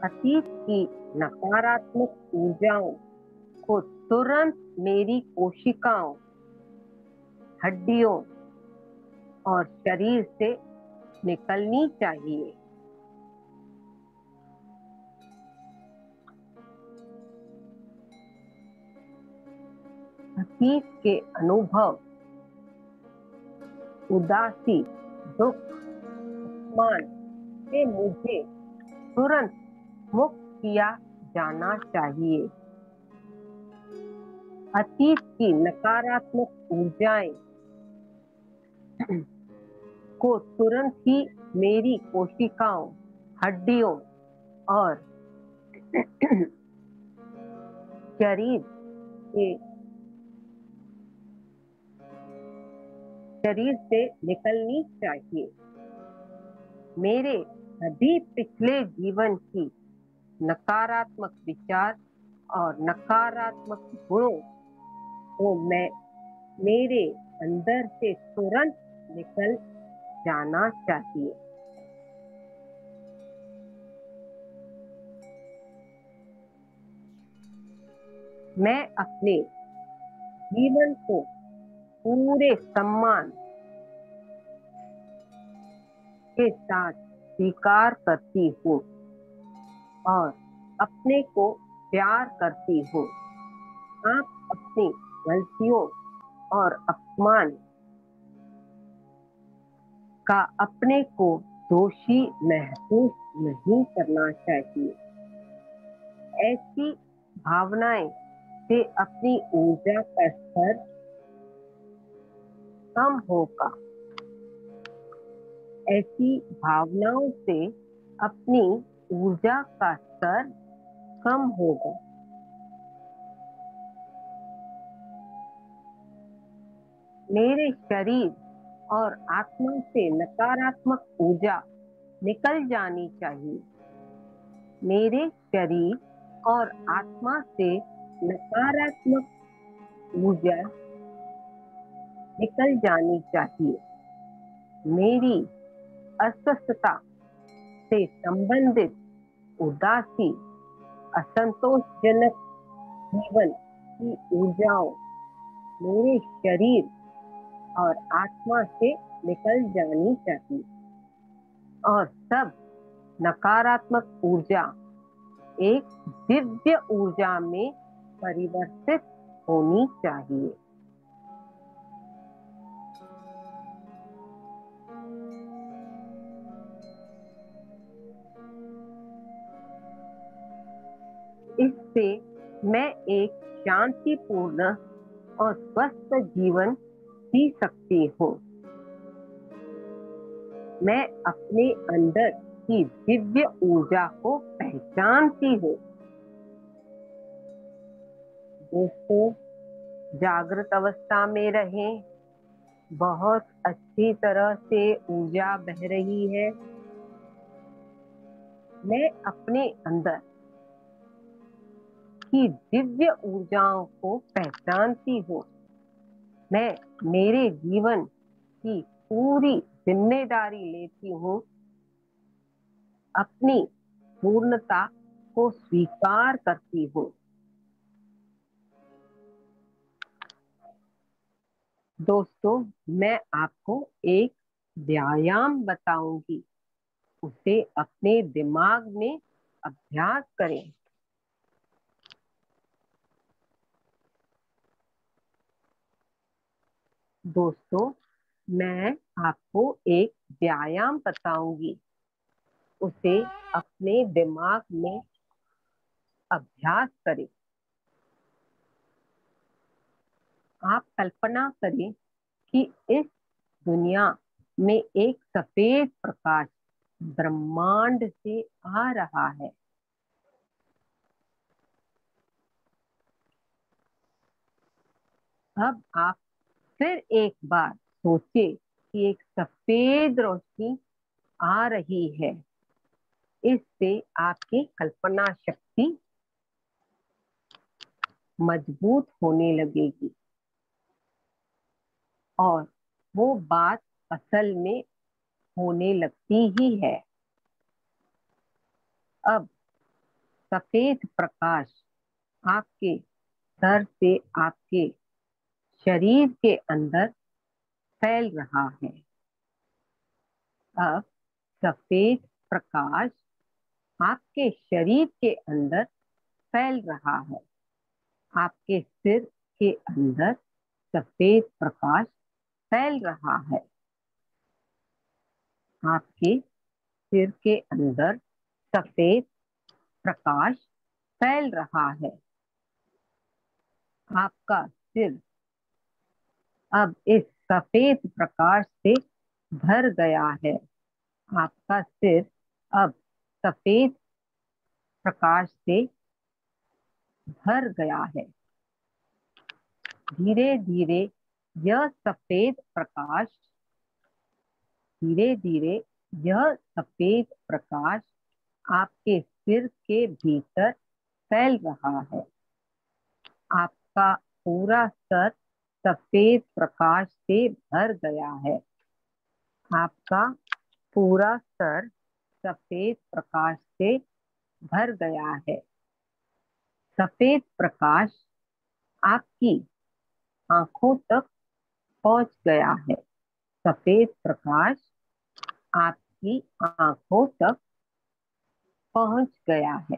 अतीत की नकारात्मक ऊर्जाओं को तुरंत मेरी कोशिकाओं, हड्डियों और शरीर से निकलनी चाहिए। अतीत के अनुभव, उदासी, दुख, अपमान से मुझे तुरंत मुक्त किया जाना चाहिए। अतीत की नकारात्मक ऊर्जाएं को तुरंत ही मेरी कोशिकाओं, हड्डियों और शरीर से निकलनी चाहिए। मेरे सभी पिछले जीवन की नकारात्मक विचार और नकारात्मक गुणों को मैं मेरे अंदर से तुरंत निकल जाना चाहिए। मैं अपने जीवन को पूरे सम्मान के साथ स्वीकार करती हूँ और अपने को प्यार करती हूँ। आप अपनी गलतियों और अपमान का अपने को दोषी महसूस नहीं करना चाहिए। ऐसी भावनाएं से अपनी ऊर्जा का स्तर कम होगा। ऐसी भावनाओं से अपनी ऊर्जा का स्तर कम होगा। मेरे शरीर और आत्मा से नकारात्मक ऊर्जा निकल जानी चाहिए। मेरे शरीर और आत्मा से नकारात्मक ऊर्जा निकल जानी चाहिए। मेरी अस्वस्थता से संबंधित उदासी, असंतोषजनक जीवन की ऊर्जाओं मेरे शरीर और आत्मा से निकल जानी चाहिए और सब नकारात्मक ऊर्जा एक दिव्य ऊर्जा में परिवर्तित होनी चाहिए। इससे मैं एक शांतिपूर्ण और स्वस्थ जीवन जी सकती हूँ। मैं अपने अंदर की दिव्य ऊर्जा को पहचानती हूँ। दोस्तों, जागृत अवस्था में रहें। बहुत अच्छी तरह से ऊर्जा बह रही है। मैं अपने अंदर की दिव्य ऊर्जाओं को पहचानती हूँ। मैं मेरे जीवन की पूरी जिम्मेदारी लेती हूँ। अपनी पूर्णता को स्वीकार करती हूँ। दोस्तों, मैं आपको एक व्यायाम बताऊंगी। उसे अपने दिमाग में अभ्यास करें। दोस्तों, मैं आपको एक व्यायाम बताऊंगी, उसे अपने दिमाग में अभ्यास करें। आप कल्पना करें कि इस दुनिया में एक सफेद प्रकाश ब्रह्मांड से आ रहा है। अब आप फिर एक बार सोचिए कि एक सफेद रोशनी आ रही है। इससे आपकी कल्पना शक्ति मजबूत होने लगेगी और वो बात असल में होने लगती ही है। अब सफेद प्रकाश आपके सर से आपके शरीर के अंदर फैल रहा है। अब सफेद प्रकाश आपके शरीर के अंदर फैल रहा है। आपके सिर के अंदर सफेद प्रकाश फैल रहा है। आपके सिर के अंदर सफेद प्रकाश फैल रहा है। आपका सिर अब इस सफेद प्रकाश से भर गया है। आपका सिर अब सफेद प्रकाश से भर गया है। धीरे धीरे यह सफेद प्रकाश धीरे धीरे यह सफेद प्रकाश आपके सिर के भीतर फैल रहा है। आपका पूरा सर सफेद प्रकाश से भर गया है। आपका पूरा सर सफेद प्रकाश से भर गया है। सफेद प्रकाश आपकी आंखों तक पहुंच गया है। सफेद प्रकाश आपकी आंखों तक पहुंच गया है।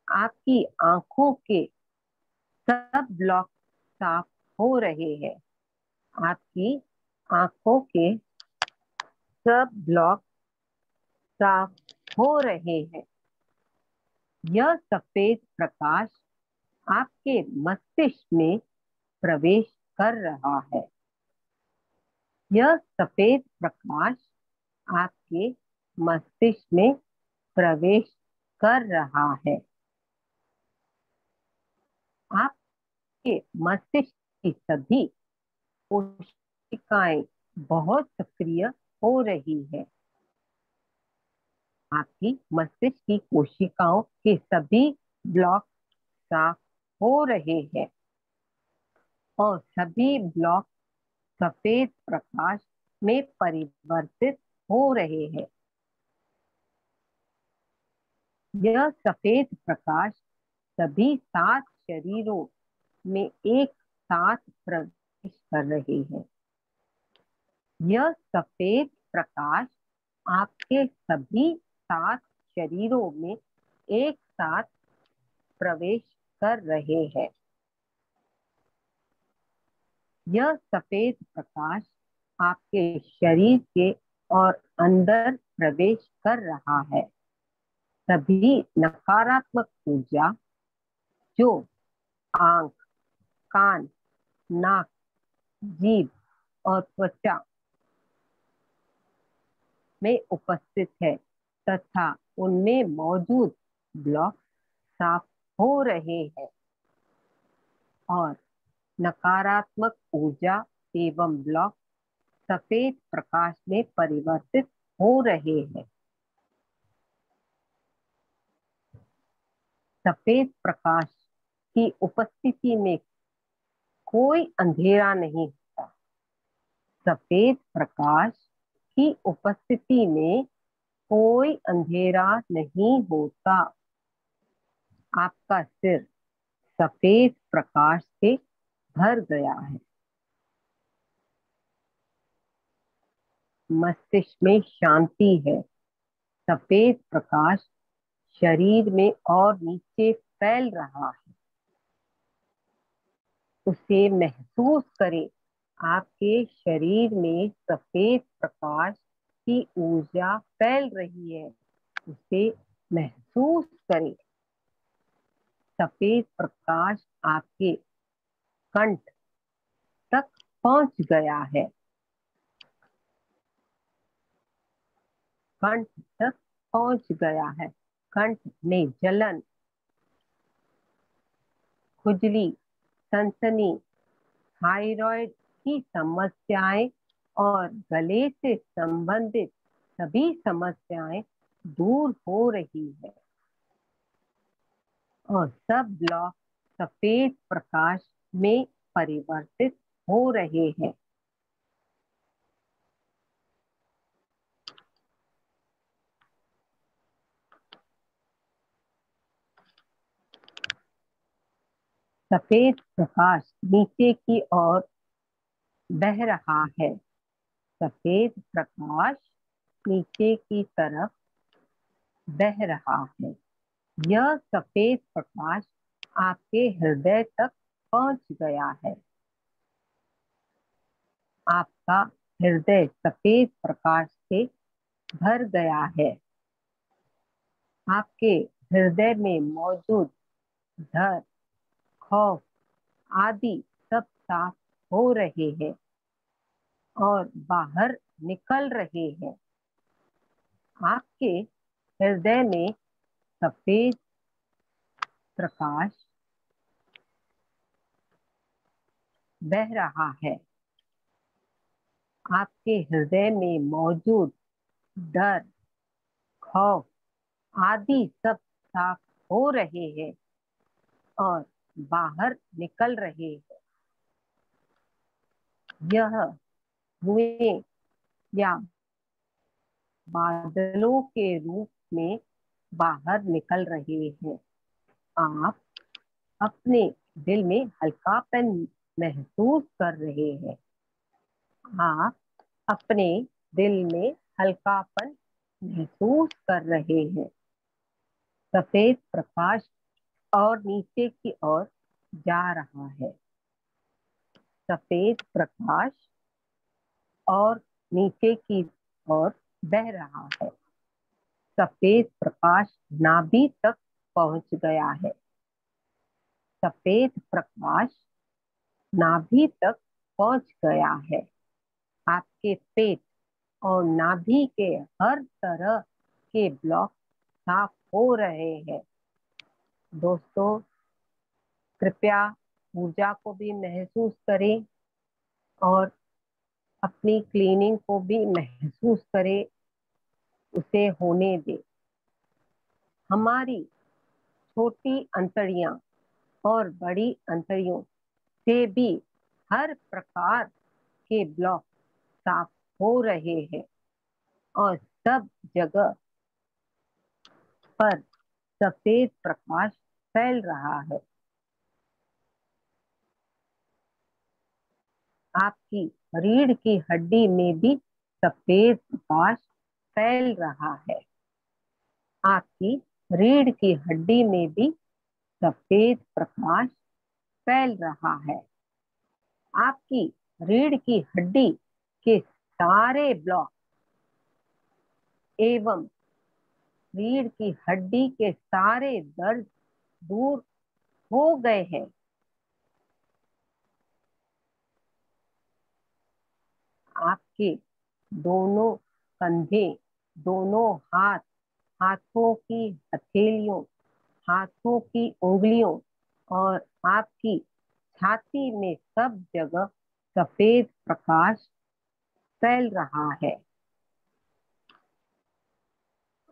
आपकी आंखों के सब ब्लॉक साफ हो रहे हैं। आपकी आंखों के सब ब्लॉक साफ हो रहे हैं। यह सफेद प्रकाश आपके मस्तिष्क में प्रवेश कर रहा है। यह सफेद प्रकाश आपके मस्तिष्क में प्रवेश कर रहा है। आपके मस्तिष्क की सभी कोशिकाएं बहुत सक्रिय हो रही है। आपकी मस्तिष्क की कोशिकाओं के सभी ब्लॉक साफ हो रहे हैं और सभी ब्लॉक सफेद प्रकाश में परिवर्तित हो रहे हैं। यह सफेद प्रकाश सभी 7 शरीरों में एक साथ प्रवेश कर रहे हैं। यह सफेद प्रकाश आपके सभी 7 शरीरों में एक साथ प्रवेश कर रहे हैं। यह सफेद प्रकाश आपके शरीर के और अंदर प्रवेश कर रहा है। सभी नकारात्मक ऊर्जा जो आंख, कान, नाक, जीभ और त्वचा में उपस्थित है तथा उनमें मौजूद ब्लॉक साफ हो रहे हैं और नकारात्मक ऊर्जा एवं ब्लॉक सफेद प्रकाश में परिवर्तित हो रहे हैं। सफेद प्रकाश की उपस्थिति में कोई अंधेरा नहीं होता। सफेद प्रकाश की उपस्थिति में कोई अंधेरा नहीं होता। आपका सिर सफेद प्रकाश से भर गया है। मस्तिष्क में शांति है। सफेद प्रकाश शरीर में और नीचे फैल रहा है, उसे महसूस करें। आपके शरीर में सफेद प्रकाश की ऊर्जा फैल रही है, उसे महसूस करें। सफेद प्रकाश आपके कंठ तक पहुंच गया है, कंठ तक पहुंच गया है। कंठ में जलन, खुजली, सनसनी, थायराइड की समस्याएं और गले से संबंधित सभी समस्याएं दूर हो रही है और सब ब्लॉक सफेद प्रकाश में परिवर्तित हो रहे हैं। सफेद प्रकाश नीचे की ओर बह रहा है, सफेद प्रकाश नीचे की तरफ बह रहा है। यह सफेद प्रकाश आपके हृदय तक पहुंच गया है। आपका हृदय सफेद प्रकाश से भर गया है। आपके हृदय में मौजूद डर, खौफ आदि सब साफ हो रहे हैं और बाहर निकल रहे हैं। आपके हृदय में सफेद प्रकाश बह रहा है। आपके हृदय में मौजूद डर, खौफ आदि सब साफ हो रहे हैं और बाहर निकल रहे हैं। यह धुएं या बादलों के रूप में बाहर निकल रहे हैं। आप अपने दिल में हल्कापन महसूस कर रहे हैं। आप अपने दिल में हल्कापन महसूस कर रहे हैं। सफेद प्रकाश और नीचे की ओर जा रहा है। सफेद प्रकाश और नीचे की ओर बह रहा है। सफेद प्रकाश नाभि तक पहुंच गया है। सफेद प्रकाश नाभि तक पहुंच गया है। आपके पेट और नाभि के हर तरह के ब्लॉक साफ हो रहे हैं। दोस्तों, कृपया ऊर्जा को भी महसूस करें और अपनी क्लीनिंग को भी महसूस करें, उसे होने दें। हमारी छोटी अंतड़ियां और बड़ी अंतड़ियों से भी हर प्रकार के ब्लॉक साफ हो रहे हैं और सब जगह पर सफेद प्रकाश फैल रहा है। आपकी रीढ़ की हड्डी में भी सफेद प्रकाश फैल रहा है। आपकी रीढ़ की हड्डी में भी सफेद प्रकाश फैल रहा है। आपकी रीढ़ की हड्डी के सारे ब्लॉक एवं रीढ़ की हड्डी के सारे दर्द दूर हो गए हैं। आपके दोनों कंधे, दोनों हाथ, हाथों की हथेलियों, हाथों की उंगलियों और आपकी छाती में सब जगह सफेद प्रकाश फैल रहा है।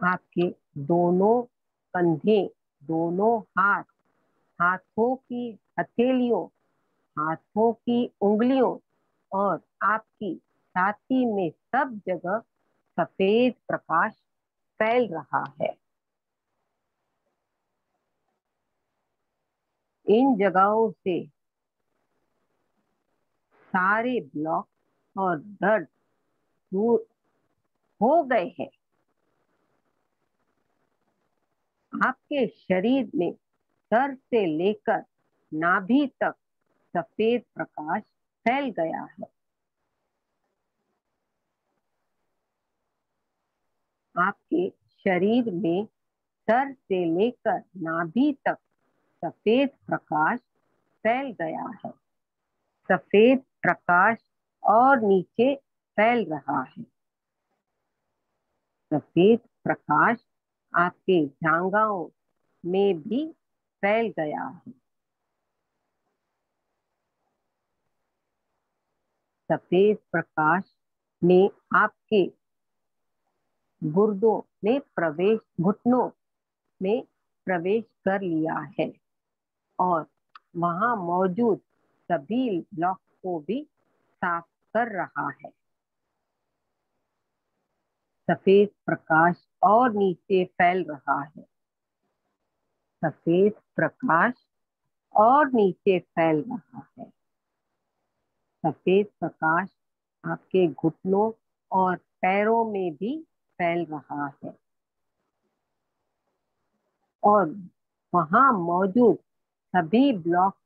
आपके दोनों कंधे, दोनों हाथ, हाथों की हथेलियों, हाथों की उंगलियों और आपकी छाती में सब जगह सफेद प्रकाश फैल रहा है। इन जगहों से सारे ब्लॉक और दर्द दूर हो गए हैं। आपके शरीर में सर से लेकर नाभि तक सफेद प्रकाश फैल गया है। आपके शरीर में सर से लेकर नाभि तक सफेद प्रकाश फैल गया है। सफेद प्रकाश और नीचे फैल रहा है। सफेद प्रकाश आपके जांघों में भी फैल गया है। सफेद प्रकाश ने आपके गुर्दों में प्रवेश, घुटनों में प्रवेश कर लिया है और वहां मौजूद सभी ब्लॉक को भी साफ कर रहा है। सफेद प्रकाश और नीचे फैल रहा है। सफेद प्रकाश और नीचे फैल रहा है। सफेद प्रकाश आपके घुटनों और पैरों में भी फैल रहा है और वहां मौजूद सभी ब्लॉक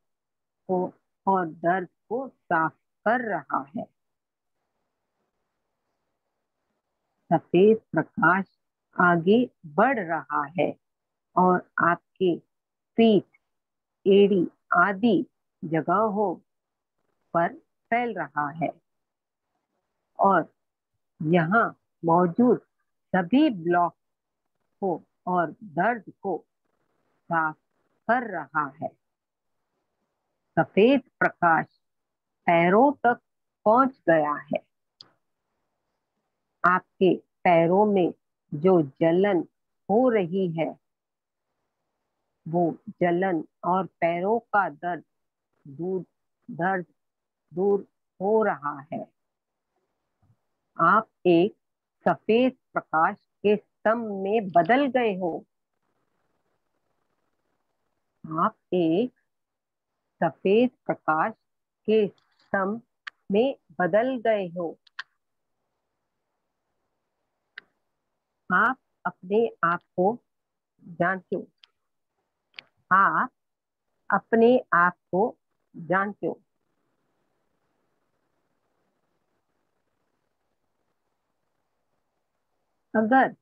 को और दर्द को साफ कर रहा है। सफेद प्रकाश आगे बढ़ रहा है और आपके पीठ, एड़ी आदि जगहों पर फैल रहा है और यहाँ मौजूद सभी ब्लॉक को और दर्द को साफ कर रहा है। सफेद प्रकाश पैरों तक पहुंच गया है। आपके पैरों में जो जलन हो रही है वो जलन और पैरों का दर्द दूर हो रहा है। आप एक सफेद प्रकाश के स्तंभ में बदल गए हो। आप एक सफेद प्रकाश के स्तंभ में बदल गए हो। आप अपने आप को जानते हो। आप अपने आप को जानते हो। अगर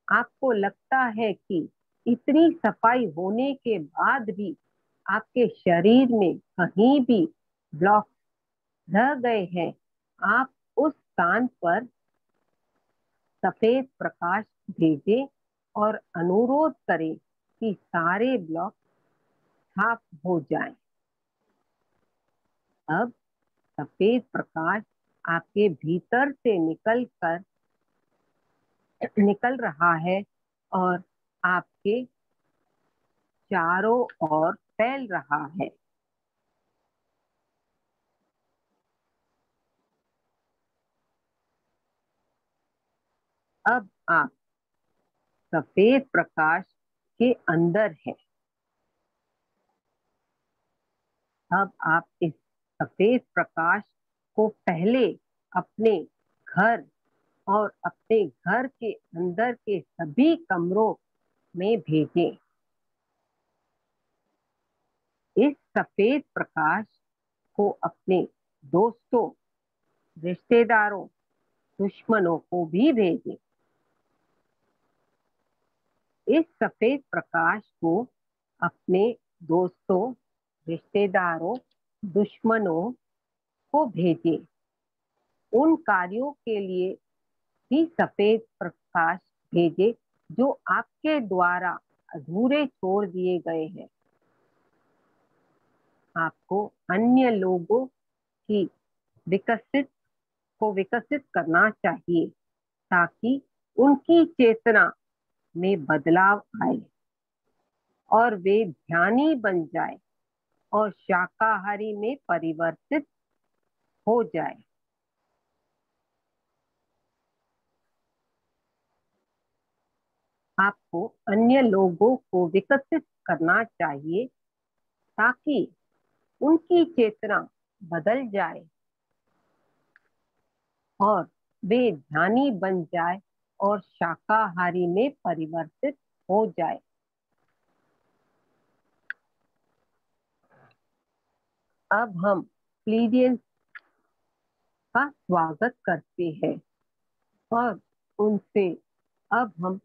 आपको लगता है कि इतनी सफाई होने के बाद भी आपके शरीर में कहीं भी ब्लॉक रह गए हैं, आप उस स्थान पर सफेद प्रकाश भेजें और अनुरोध करें कि सारे ब्लॉक साफ हो जाएं। अब सफेद प्रकाश आपके भीतर से निकल रहा है और आपके चारों ओर फैल रहा है। अब आप सफेद प्रकाश के अंदर हैं। अब आप इस सफेद प्रकाश को पहले अपने घर और अपने घर के अंदर के सभी कमरों में भेजें। इस सफेद प्रकाश को अपने दोस्तों, रिश्तेदारों, दुश्मनों को भी भेजें। इस सफेद प्रकाश को अपने दोस्तों, रिश्तेदारों, दुश्मनों को भेजें। उन कार्यों के लिए ही सफेद प्रकाश भेजे जो आपके द्वारा अधूरे छोड़ दिए गए हैं। आपको अन्य लोगों की विकसित करना चाहिए ताकि उनकी चेतना में बदलाव आए और वे ध्यानी बन जाए और शाकाहारी में परिवर्तित हो जाए। आपको अन्य लोगों को विकसित करना चाहिए ताकि उनकी चेतना बदल जाए और वे ध्यानी बन जाए और शाकाहारी में परिवर्तित हो जाए। अब हम प्लीडियंस का स्वागत करते हैं और उनसे अब हम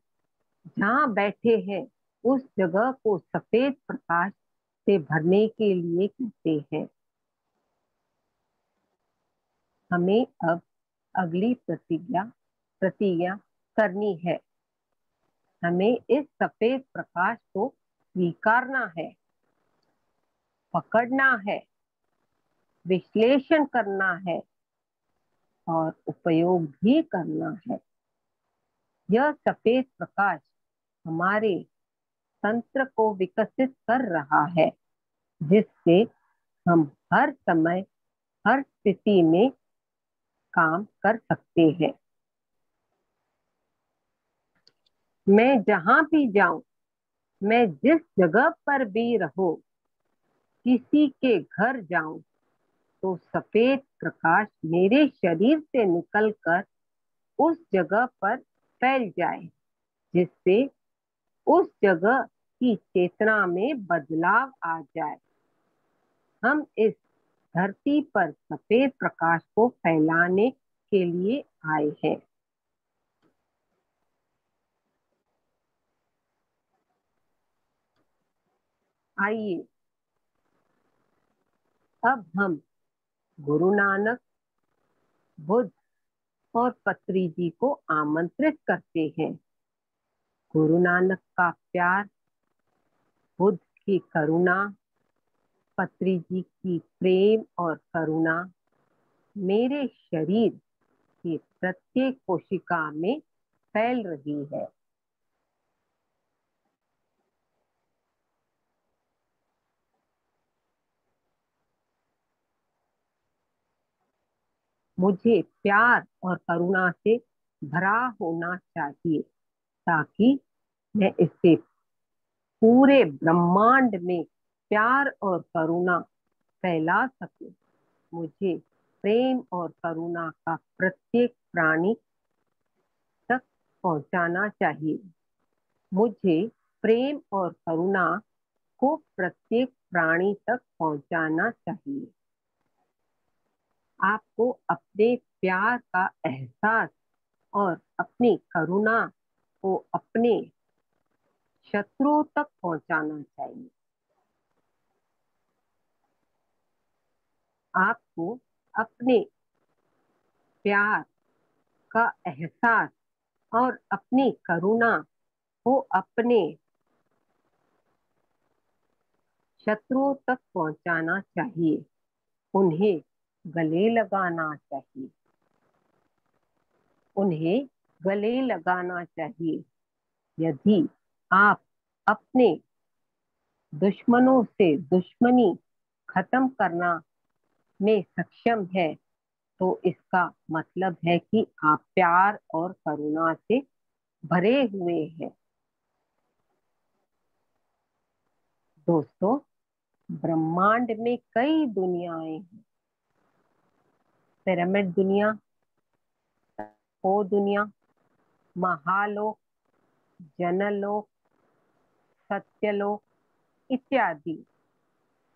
जहाँ बैठे हैं उस जगह को सफेद प्रकाश से भरने के लिए कहते हैं। हमें अब अगली प्रतिज्ञा करनी है। हमें इस सफेद प्रकाश को स्वीकारना है, पकड़ना है, विश्लेषण करना है और उपयोग भी करना है। यह सफेद प्रकाश हमारे तंत्र को विकसित कर रहा है, जिससे हम हर समय हर स्थिति में काम कर सकते हैं। मैं जहां भी जाऊं, मैं जिस जगह पर भी रहूं, किसी के घर जाऊं तो सफेद प्रकाश मेरे शरीर से निकलकर उस जगह पर फैल जाए, जिससे उस जगह की चेतना में बदलाव आ जाए। हम इस धरती पर सफेद प्रकाश को फैलाने के लिए आए हैं। आइए अब हम गुरु नानक, बुद्ध और पत्री जी को आमंत्रित करते हैं। गुरु नानक का प्यार, बुद्ध की करुणा, पत्री जी की प्रेम और करुणा मेरे शरीर की प्रत्येक कोशिका में फैल रही है। मुझे प्यार और करुणा से भरा होना चाहिए ताकि मैं इससे पूरे ब्रह्मांड में प्यार और करुणा फैला सकूं। मुझे प्रेम और करुणा का प्रत्येक प्राणी तक पहुंचाना चाहिए। मुझे प्रेम और करुणा को प्रत्येक प्राणी तक पहुंचाना चाहिए। आपको अपने प्यार का एहसास और अपनी करुणा को अपने शत्रुओं तक पहुंचाना चाहिए। आपको अपने प्यार का एहसास और अपनी करुणा को अपने शत्रुओं तक पहुंचाना चाहिए। उन्हें गले लगाना चाहिए। उन्हें गले लगाना चाहिए। यदि आप अपने दुश्मनों से दुश्मनी खत्म करना में सक्षम है तो इसका मतलब है कि आप प्यार और करुणा से भरे हुए हैं। दोस्तों, ब्रह्मांड में कई दुनियाएं हैं। पिरामिड दुनिया, ओ दुनिया, महालोक, जनलोक, सत्यलोक इत्यादि।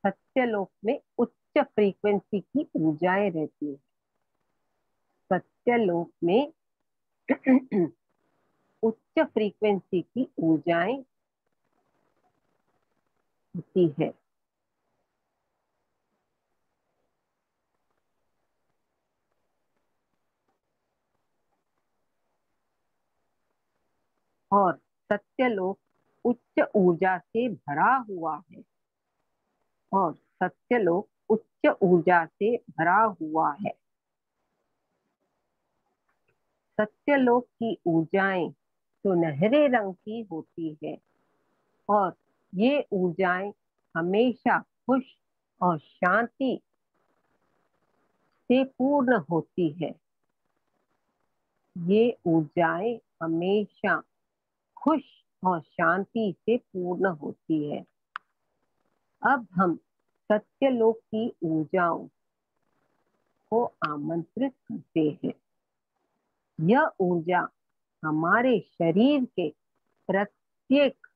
सत्यलोक में उच्च फ्रीक्वेंसी की ऊर्जाएं रहती है। सत्यलोक में उच्च फ्रीक्वेंसी की ऊर्जाएं होती है। और सत्यलोक उच्च ऊर्जा से भरा हुआ है। और सत्यलोक उच्च ऊर्जा से भरा हुआ है। सत्यलोक की ऊर्जाएं सुनहरे रंग की होती है और ये ऊर्जाएं हमेशा खुश और शांति से पूर्ण होती है। ये ऊर्जाएं हमेशा खुश और शांति से पूर्ण होती है। अब हम सत्यलोक की ऊर्जाओं को आमंत्रित करते हैं। यह ऊर्जा हमारे शरीर के प्रत्येक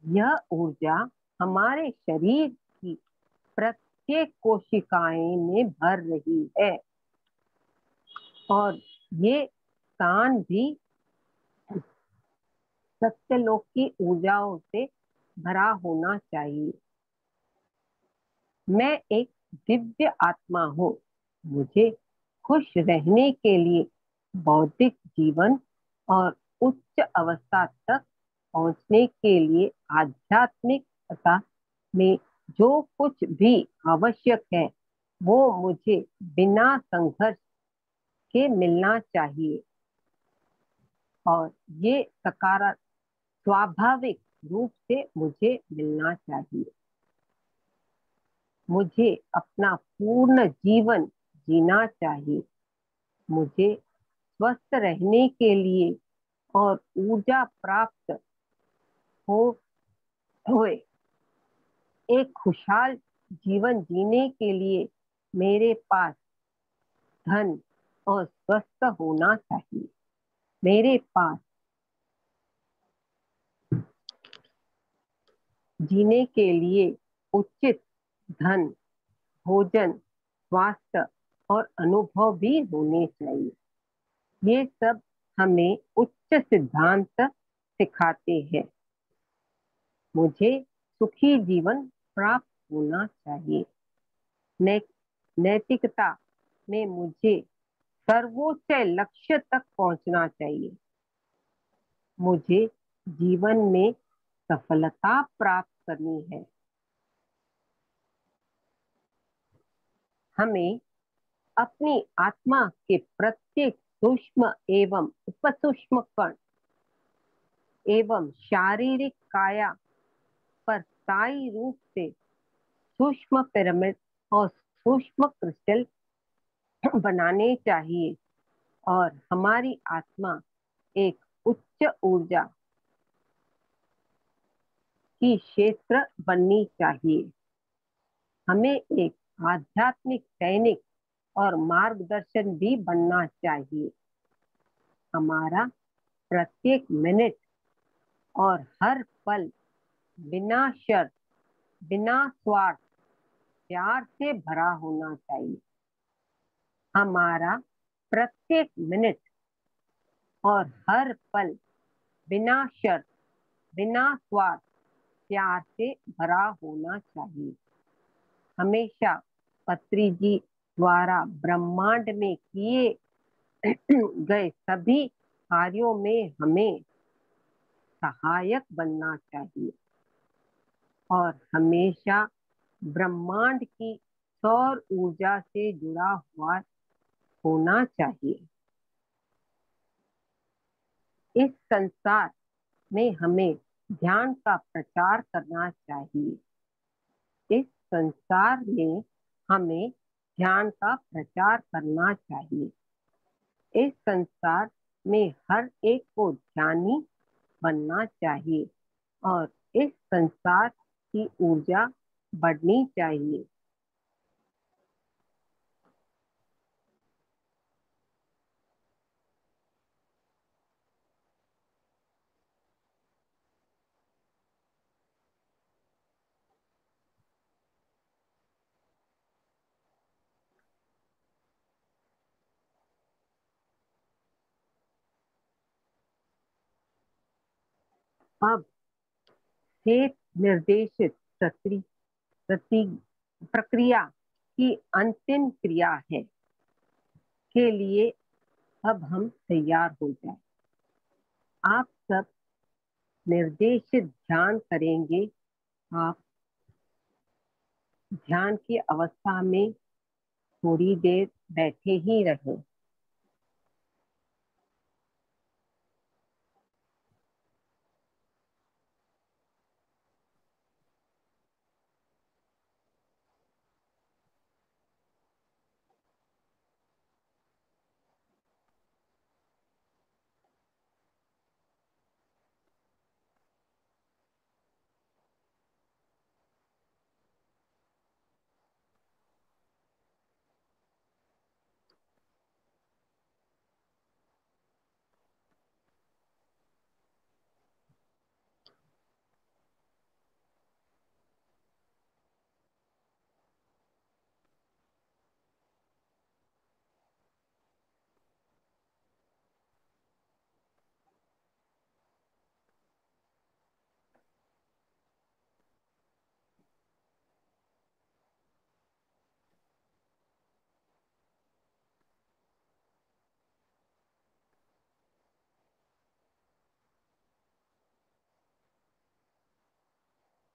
यह ऊर्जा हमारे शरीर की प्रत्येक कोशिकाएं में भर रही है और ये स्थान भी सत्यलोक की ऊर्जाओं से भरा होना चाहिए। मैं एक दिव्य आत्मा हूँ। मुझे खुश रहने के लिए बौद्धिक जीवन और उच्च अवस्था तक पहुंचने के लिए आध्यात्मिकता में जो कुछ भी आवश्यक है वो मुझे बिना संघर्ष के मिलना चाहिए और ये सकारात्मक स्वाभाविक रूप से मुझे मिलना चाहिए। मुझे अपना पूर्ण जीवन जीना चाहिए। मुझे स्वस्थ रहने के लिए और ऊर्जा प्राप्त हो हुए एक खुशहाल जीवन जीने के लिए मेरे पास धन और स्वस्थ होना चाहिए। मेरे पास जीने के लिए उचित धन, भोजन, स्वास्थ्य और अनुभव भी होने चाहिए। ये सब हमें उच्च सिद्धांत सिखाते हैं। मुझे सुखी जीवन प्राप्त होना चाहिए। नैतिकता में मुझे सर्वोच्च लक्ष्य तक पहुंचना चाहिए। मुझे जीवन में सफलता प्राप्त करनी है। हमें अपनी आत्मा के प्रत्येक सूक्ष्म एवं उपसूक्ष्म कण एवं शारीरिक काया पर स्थायी रूप से सूक्ष्म पिरामिड और सूक्ष्म क्रिस्टल बनाने चाहिए और हमारी आत्मा एक उच्च ऊर्जा की क्षेत्र बननी चाहिए। हमें एक आध्यात्मिक सैनिक और मार्गदर्शन भी बनना चाहिए। हमारा प्रत्येक मिनट और हर पल बिना शर्त, बिना स्वार्थ, प्यार से भरा होना चाहिए। हमारा प्रत्येक मिनट और हर पल बिना शर्त, बिना स्वार्थ, प्यार से भरा होना चाहिए। हमेशा पत्री जी द्वारा ब्रह्मांड में किए गए सभी कार्यों में हमें सहायक बनना चाहिए और हमेशा ब्रह्मांड की सौर ऊर्जा से जुड़ा हुआ होना चाहिए। इस संसार में हमें ध्यान का प्रचार करना चाहिए। इस संसार में हमें ध्यान का प्रचार करना चाहिए। इस संसार में हर एक को ध्यानी बनना चाहिए और इस संसार की ऊर्जा बढ़नी चाहिए। अब सेठ निर्देशित प्रक्रिया की अंतिम क्रिया है के लिए अब हम तैयार हो जाए। आप सब निर्देशित ध्यान करेंगे। आप ध्यान की अवस्था में थोड़ी देर बैठे ही रहें।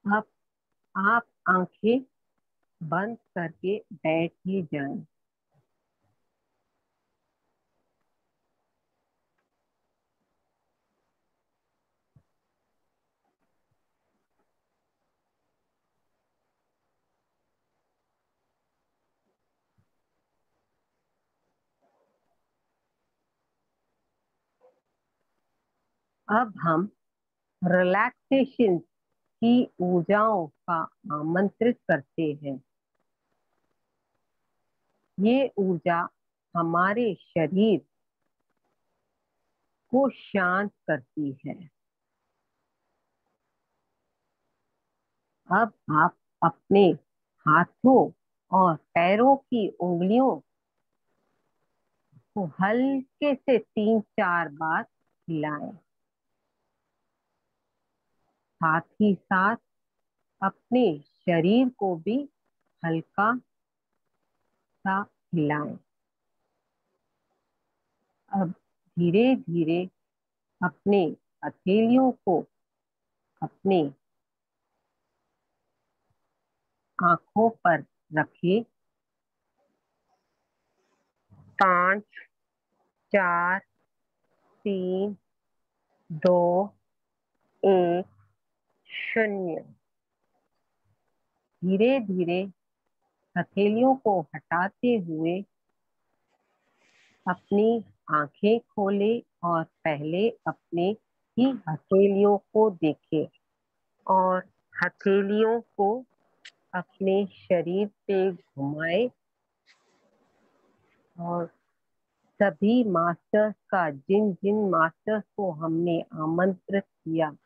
अब आप आंखें बंद करके बैठे जाएं। अब हम रिलैक्सेशन की ऊर्जाओं का आमंत्रित करते हैं। ये ऊर्जा हमारे शरीर को शांत करती है। अब आप अपने हाथों और पैरों की उंगलियों को हल्के से 3-4 बार हिलाएं। साथ ही साथ अपने शरीर को भी हल्का सा हिलाएं। अब धीरे धीरे अपने हथेलियों को अपने आंखों पर रखें। 5, 4, 3, 2, 1, 0। धीरे धीरे हथेलियों को हटाते हुए अपनी आंखें खोलें और पहले अपने ही हथेलियों को देखें और हथेलियों को अपने शरीर पे घुमाएं और सभी मास्टर्स का, जिन जिन मास्टर्स को हमने आमंत्रित किया,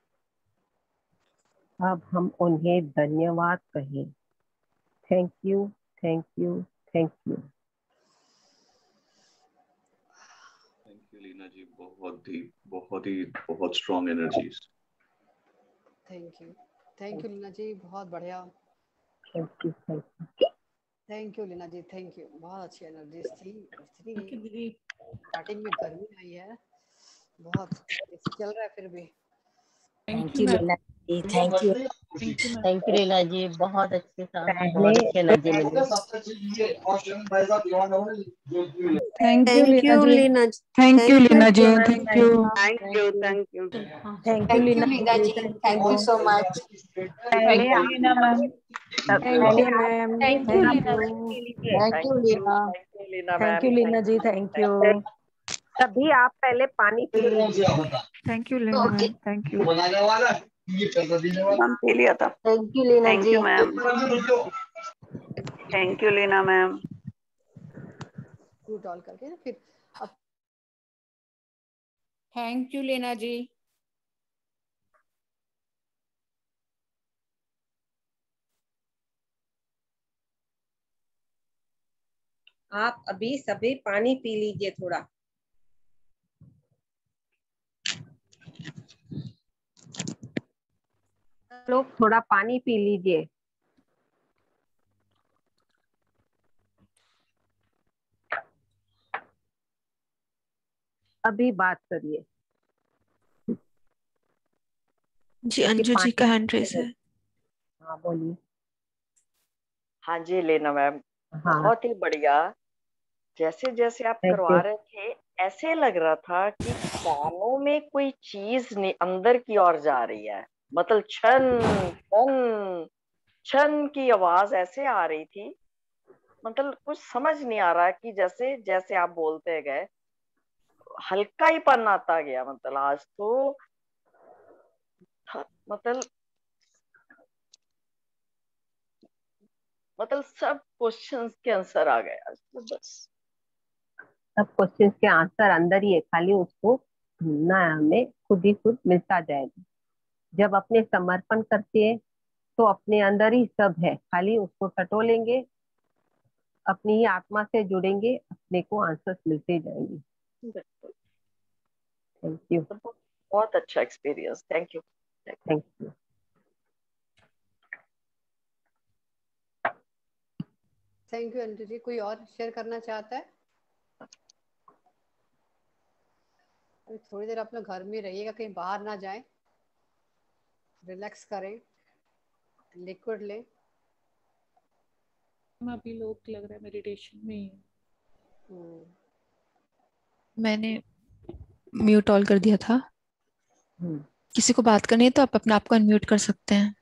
अब हम उन्हें धन्यवाद कहें। Thank you, thank you, thank you. Thank you Leena ji, बहुत strong energies. Thank you Leena ji, बहुत बढ़िया। Thank you, thank thank you Leena ji, thank you. बहुत अच्छी एनर्जीज थी। थैंक यू दीदी। स्टार्टिंग में गर्मी आई है, बहुत ऐसे चल रहा है फिर भी। Thank you Leena ji, thank you, thank you Leena ji, बहुत अच्छे था, बहुत अच्छी एनर्जी मिली। Thank you thank you Leena ji, thank you Leena ji, thank thank you. You, thank you Leena ji, thank you so much. पहले थैंक यू आप Leena ma'am. Thank you ma'am, thank you Leena ji, thank you Leena, thank you Leena ji, thank you. तभी आप पहले पानी P लीजिए। Thank you Leena ma'am, thank you. Ma'am पी लिया था। Thank you Leena thank ji. You ma'am, thank you Leena ma'am. Fruit all करके फिर अब थैंक यू लीना जी। आप अभी सभी पानी पी लीजिए थोड़ा। लोग थोड़ा पानी पी लीजिए। अभी बात करिए। जी अंजू जी का हैंड रेस है। हाँ बोलिए। हाँ जी लीना मैम, हाँ, बहुत ही बढ़िया। जैसे जैसे आप थैंक करवा यू। रहे थे, ऐसे लग रहा था कि कानों में कोई चीज अंदर की ओर जा रही है। मतलब छन छन छन की आवाज ऐसे आ रही थी। मतलब कुछ समझ नहीं आ रहा कि जैसे जैसे आप बोलते गए हल्का ही पन आता गया। मतलब आज तो मतलब सब क्वेश्चंस के आंसर आ गए आज तो बस। सब क्वेश्चंस के आंसर अंदर ही है, खाली उसको ढूंढना है हमें, खुद ही खुद मिलता जाएगा। जब अपने समर्पण करते हैं तो अपने अंदर ही सब है, खाली उसको टटोलेंगे, अपनी ही आत्मा से जुड़ेंगे, अपने को आंसर्स मिलते जाएंगे। बिल्कुल, थैंक यू, तो बहुत अच्छा experience. Thank you. Thank you. Thank you Anju ji. कोई और शेयर करना चाहता है? अभी थोड़ी देर अपने घर में रहिएगा, कहीं बाहर ना जाएं, रिलैक्स करें। लिक्विड ले। अभी लोग लग रहा है मेडिटेशन में ही। मैंने म्यूट ऑल कर दिया था। किसी को बात करनी है तो आप अपने आप को अनम्यूट कर सकते हैं।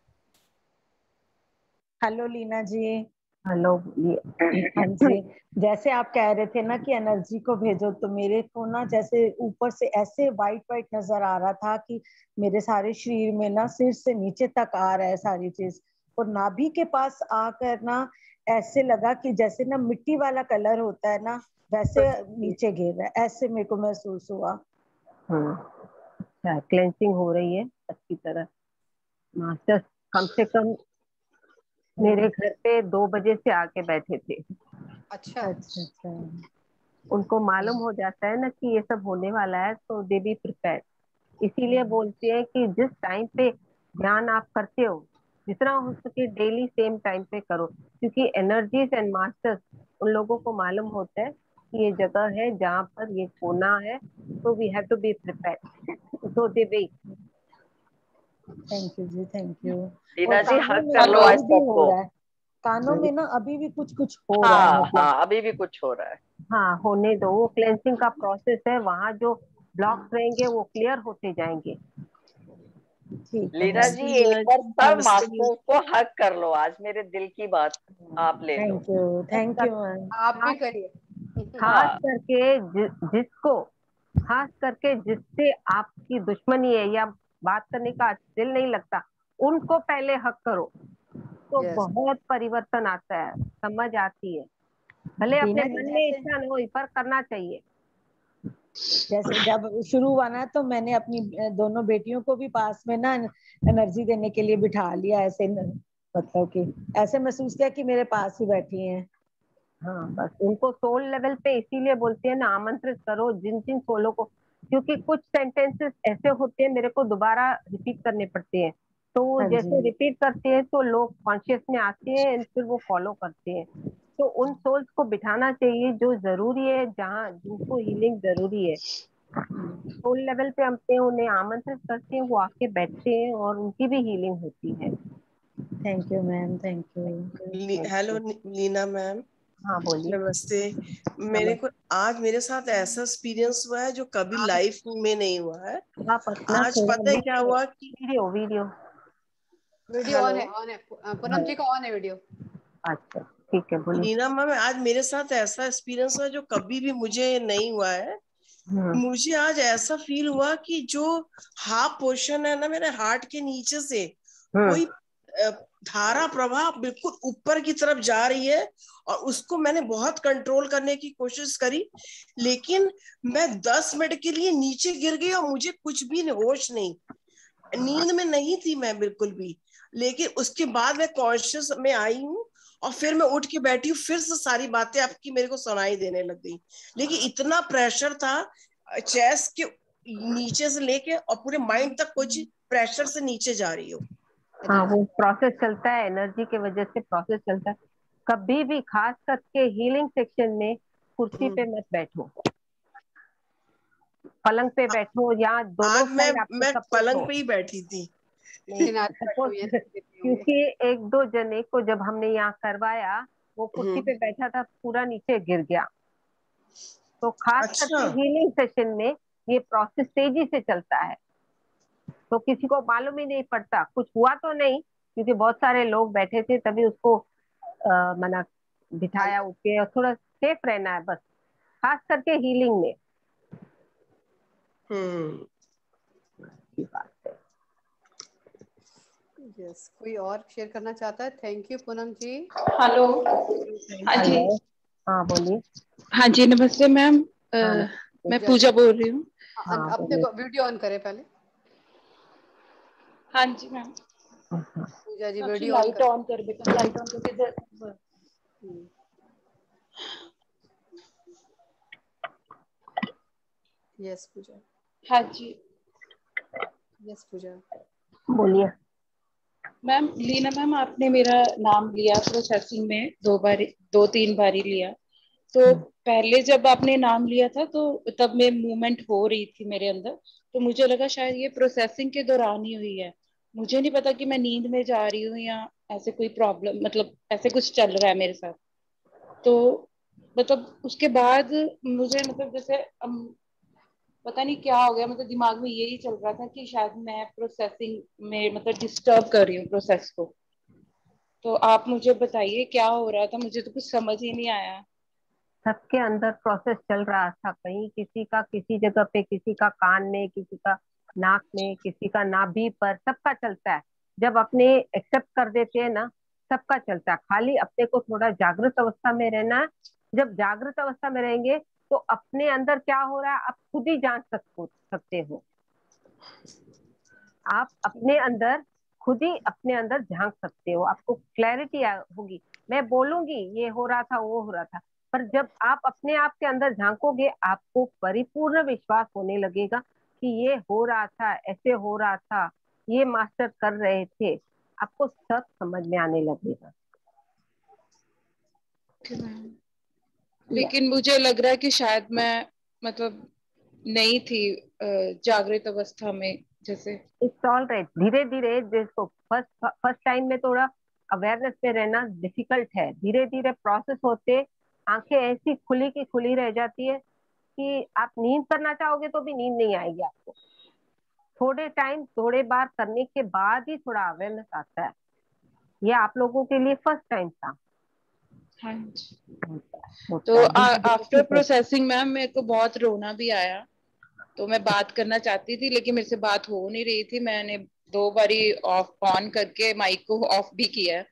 हेलो लीना जी। हेलो। हाँ जी, जैसे आप कह रहे थे ना कि एनर्जी को भेजो, तो मेरे को ना जैसे ऊपर से ऐसे वाइट वाइट नजर आ रहा था कि मेरे सारे शरीर में ना सिर से नीचे तक आ रहा है सारी चीज, और नाभि के पास आकर ना ऐसे लगा कि जैसे ना मिट्टी वाला कलर होता है ना, वैसे नीचे गिर रहा है, ऐसे मेरे को महसूस हुआ। अच्छा, क्लेंसिंग हो रही है अच्छी तरह। मास्टर कम से कम मेरे घर पे 2 बजे से आके बैठे थे। अच्छा अच्छा अच्छा। उनको मालूम हो जाता है ना कि ये सब होने वाला है, तो दे बी प्रिपेयर। इसीलिए बोलते हैं कि जिस टाइम पे ध्यान आप करते हो, जितना हो सके डेली सेम टाइम पे करो, क्योंकि एनर्जीज एंड मास्टर्स उन लोगों को मालूम होता है कि ये जगह है जहाँ पर ये होना है, तो we have to be prepare, so they wait. Thank you ji, thank you. Leena ji कानों हक में कर लो अभी आज भी हो सबको। रहा है, कानों में ना अभी भी कुछ कुछ हो रहा है, हाँ मतलब। हाँ, अभी भी कुछ हो रहा है। हाँ, होने दो, वो क्लेंसिंग का प्रोसेस है, वहाँ जो ब्लॉक्स रहेंगे वो क्लियर होते जाएंगे। ठीक है लीना जी एक बार सब मास्टर को हक कर लो आज, मेरे दिल की बात आप ले लो। Thank you ma'am. आप भी करिए। खास करके जिसको, खास करके जिससे आपकी दुश्मनी है या बात करने का दिल नहीं लगता, उनको पहले हक करो, तो बहुत परिवर्तन आता है, समझ आती है। भले अपने लीना जी, मन में इच्छा न हो, पर करना चाहिए। जैसे जब शुरू हुआ ना, तो मैंने अपनी दोनों बेटियों को भी पास में ना एनर्जी देने के लिए बिठा लिया, ऐसे मतलब कि ऐसे महसूस किया कि मेरे पास ही बैठी हैं। हाँ, बस उनको सोल लेवल पे इसीलिए बोलते हैं ना, आमंत्रित करो जिन जिन सोलों को, क्योंकि कुछ सेंटेंसेस ऐसे होते हैं मेरे को दोबारा रिपीट करने पड़ते हैं, तो वो जैसे रिपीट करते हैं तो लोग कॉन्शियस में आते हैं, फिर वो फॉलो करते हैं। तो उन सोल्स को बिठाना चाहिए जो जरूरी है, जहाँ जिनको हीलिंग जरूरी है, सोल लेवल पे हम उन्हें आमंत्रित करते हैं, वो आके बैठते हैं और उनकी भी हीलिंग होती है। Thank you ma'am, thank you. Hello Leena ma'am. हाँ बोलिए। नमस्ते। मेरे को आज मेरे साथ ऐसा एक्सपीरियंस हुआ है जो कभी लाइफ में नहीं हुआ है। आज पता है क्या हुआ कि वीडियो ऑन है पूनम जी का, ऑन है वीडियो। अच्छा ठीक है, बोलिए। लीना मैम, आज मेरे साथ ऐसा एक्सपीरियंस हुआ जो कभी भी मुझे नहीं हुआ है। मुझे आज ऐसा फील हुआ कि जो हाफ पोर्शन है ना मेरे हार्ट के नीचे से, कोई धारा प्रवाह बिल्कुल ऊपर की तरफ जा रही है, और उसको मैंने बहुत कंट्रोल करने की कोशिश करी, लेकिन मैं 10 मिनट के लिए नीचे गिर गई और मुझे कुछ भी होश नहीं, नींद में नहीं थी मैं बिल्कुल भी। लेकिन उसके बाद मैं कॉन्शियस में आई हूँ और फिर मैं उठ के बैठी हूँ, फिर से सारी बातें आपकी मेरे को सुनाई देने लग गई। लेकिन इतना प्रेशर था चेस्ट के नीचे से लेके और पूरे माइंड तक, कुछ प्रेशर से नीचे जा रही हो। हाँ, वो प्रोसेस चलता है, एनर्जी के वजह से प्रोसेस चलता है। कभी भी खास करके हीलिंग सेक्शन में कुर्सी पे मत बैठो, पलंग पे बैठो, या दोनों साइड आपको मैं सपोर्ट पलंग हो। पे ही बैठी थी। क्योंकि 1-2 जने को जब हमने यहाँ करवाया, वो कुर्सी पे बैठा था, पूरा नीचे गिर गया। तो खास करके हीलिंग सेशन में ये प्रोसेस तेजी से चलता है, तो किसी को मालूम ही नहीं पड़ता, कुछ हुआ तो नहीं, क्योंकि बहुत सारे लोग बैठे थे, तभी उसको मना बिठाया उठ के, और थोड़ा सेफ रहना है बस, खास करके हीलिंग में। बात है। यस, कोई और शेयर करना चाहता है? Thank you Poonam ji. Hello. हाँ जी। हाँ बोलिए। हाँ जी, नमस्ते मैम। मैं पूजा बोल रही हूँ। अपने को वीडियो ऑन करें पहले। हाँ जी ma'am. Pooja ji video light on कर बेटा, लाइट ऑन करके। यस पूजा। हाँ जी। यस पूजा बोलिए। मैम लीना मैम, आपने मेरा नाम लिया प्रोसेसिंग में 2-3 बारी लिया, तो पहले जब आपने नाम लिया था तो तब में मूवमेंट हो रही थी मेरे अंदर, तो मुझे लगा शायद ये प्रोसेसिंग के दौरान ही हुई है। मुझे नहीं पता कि मैं नींद में जा रही हूँ या ऐसे कोई प्रॉब्लम, मतलब ऐसे कुछ चल रहा है मेरे साथ। तो मतलब उसके बाद मुझे मतलब जैसे पता नहीं क्या हो गया, मतलब दिमाग में यही चल रहा था कि शायद मैं प्रोसेसिंग में मतलब डिस्टर्ब कर रही हूँ प्रोसेस को। तो आप मुझे बताइए क्या हो रहा था, मुझे तो कुछ समझ ही नहीं आया। सबके अंदर प्रोसेस चल रहा था, कहीं किसी का किसी जगह पे, किसी का कान में, किसी का नाक में, किसी का नाभि पर, सबका चलता है। जब अपने एक्सेप्ट कर देते हैं ना, सबका चलता है। खाली अपने को थोड़ा जागृत अवस्था में रहना है। जब जागृत अवस्था में रहेंगे तो अपने अंदर क्या हो रहा है आप खुद ही जान सकते हो। आप अपने अंदर खुद ही अपने अंदर झांक सकते हो, आपको क्लैरिटी होगी। मैं बोलूंगी ये हो रहा था, वो हो रहा था, पर जब आप अपने आप के अंदर झांकोगे आपको परिपूर्ण विश्वास होने लगेगा कि ये हो रहा था, ऐसे हो रहा था, ये मास्टर कर रहे थे। आपको सब समझ में आने लगेगा। लेकिन मुझे लग रहा है कि शायद मैं मतलब नहीं थी जागृत अवस्था में जैसे। It's all right. धीरे धीरे जिसको फर्स्ट टाइम में थोड़ा अवेयरनेस में रहना डिफिकल्ट है, धीरे धीरे प्रोसेस होते आंखें ऐसी खुली की खुली रह जाती है कि आप नींद करना चाहोगे तो भी नींद नहीं आएगी आपको। थोड़े टाइम, थोड़े बार करने के बाद ही थोड़ा अवेयरनेस आता है। ये आप लोगों के लिए फर्स्ट टाइम था। हाँ जी। तो आफ्टर प्रोसेसिंग मैम मेरे को बहुत रोना भी आया, तो मैं बात करना चाहती थी लेकिन मेरे से बात हो नहीं रही थी। मैंने 2 बारी ऑन करके माइक को ऑफ भी किया,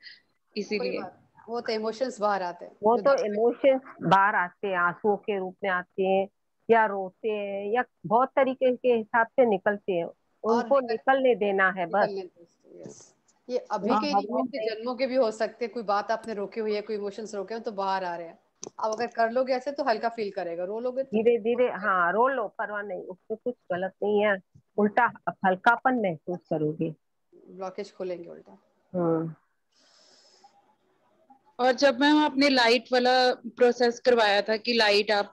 इसीलिए। वो तो इमोशंस बाहर आते हैं, वो तो इमोशंस बाहर आते हैं, आंसुओं के रूप में आते हैं, या रोते हैं, या बहुत तरीके के हिसाब से निकलते हैं। उनको निकलने देना है बस। ये अभी के नहीं, पिछले जन्मों के भी हो सकते हैं। कोई बात आपने रोकी हुई है, कोई इमोशंस रोके हैं तो बाहर आ रहे हैं। अब अगर कर लोगे ऐसे तो हल्का फील करेगा, रो लोगे तो धीरे धीरे, हाँ रो लो, परवाह नहीं, उसमें कुछ गलत नहीं है। उल्टा हल्कापन महसूस करोगे, ब्लॉकेज खोलेंगे उल्टा। और जब मैं अपने लाइट वाला प्रोसेस करवाया था कि लाइट आप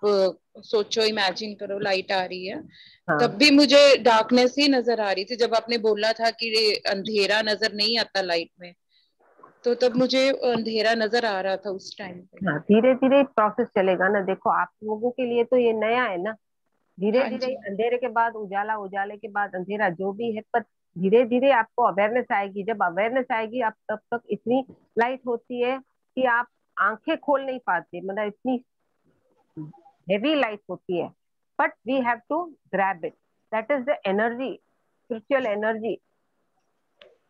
सोचो, इमेजिन करो लाइट आ रही है, तब भी मुझे डार्कनेस ही नजर आ रही थी। जब आपने बोला था कि अंधेरा नजर नहीं आता लाइट में, तो तब मुझे अंधेरा नजर आ रहा था उस टाइम पे। हाँ, धीरे धीरे प्रोसेस चलेगा ना। देखो आप लोगों के लिए तो ये नया है ना, धीरे धीरे अंधेरे के बाद उजाला, उजाले के बाद अंधेरा, जो भी है, पर धीरे धीरे आपको अवेयरनेस आएगी। जब अवेयरनेस आएगी आप तब तक इतनी लाइट होती है कि आप आंखें खोल नहीं पाते, मतलब इतनी हेवी लाइट होती है। But we have to grab it, that is the energy, spiritual energy.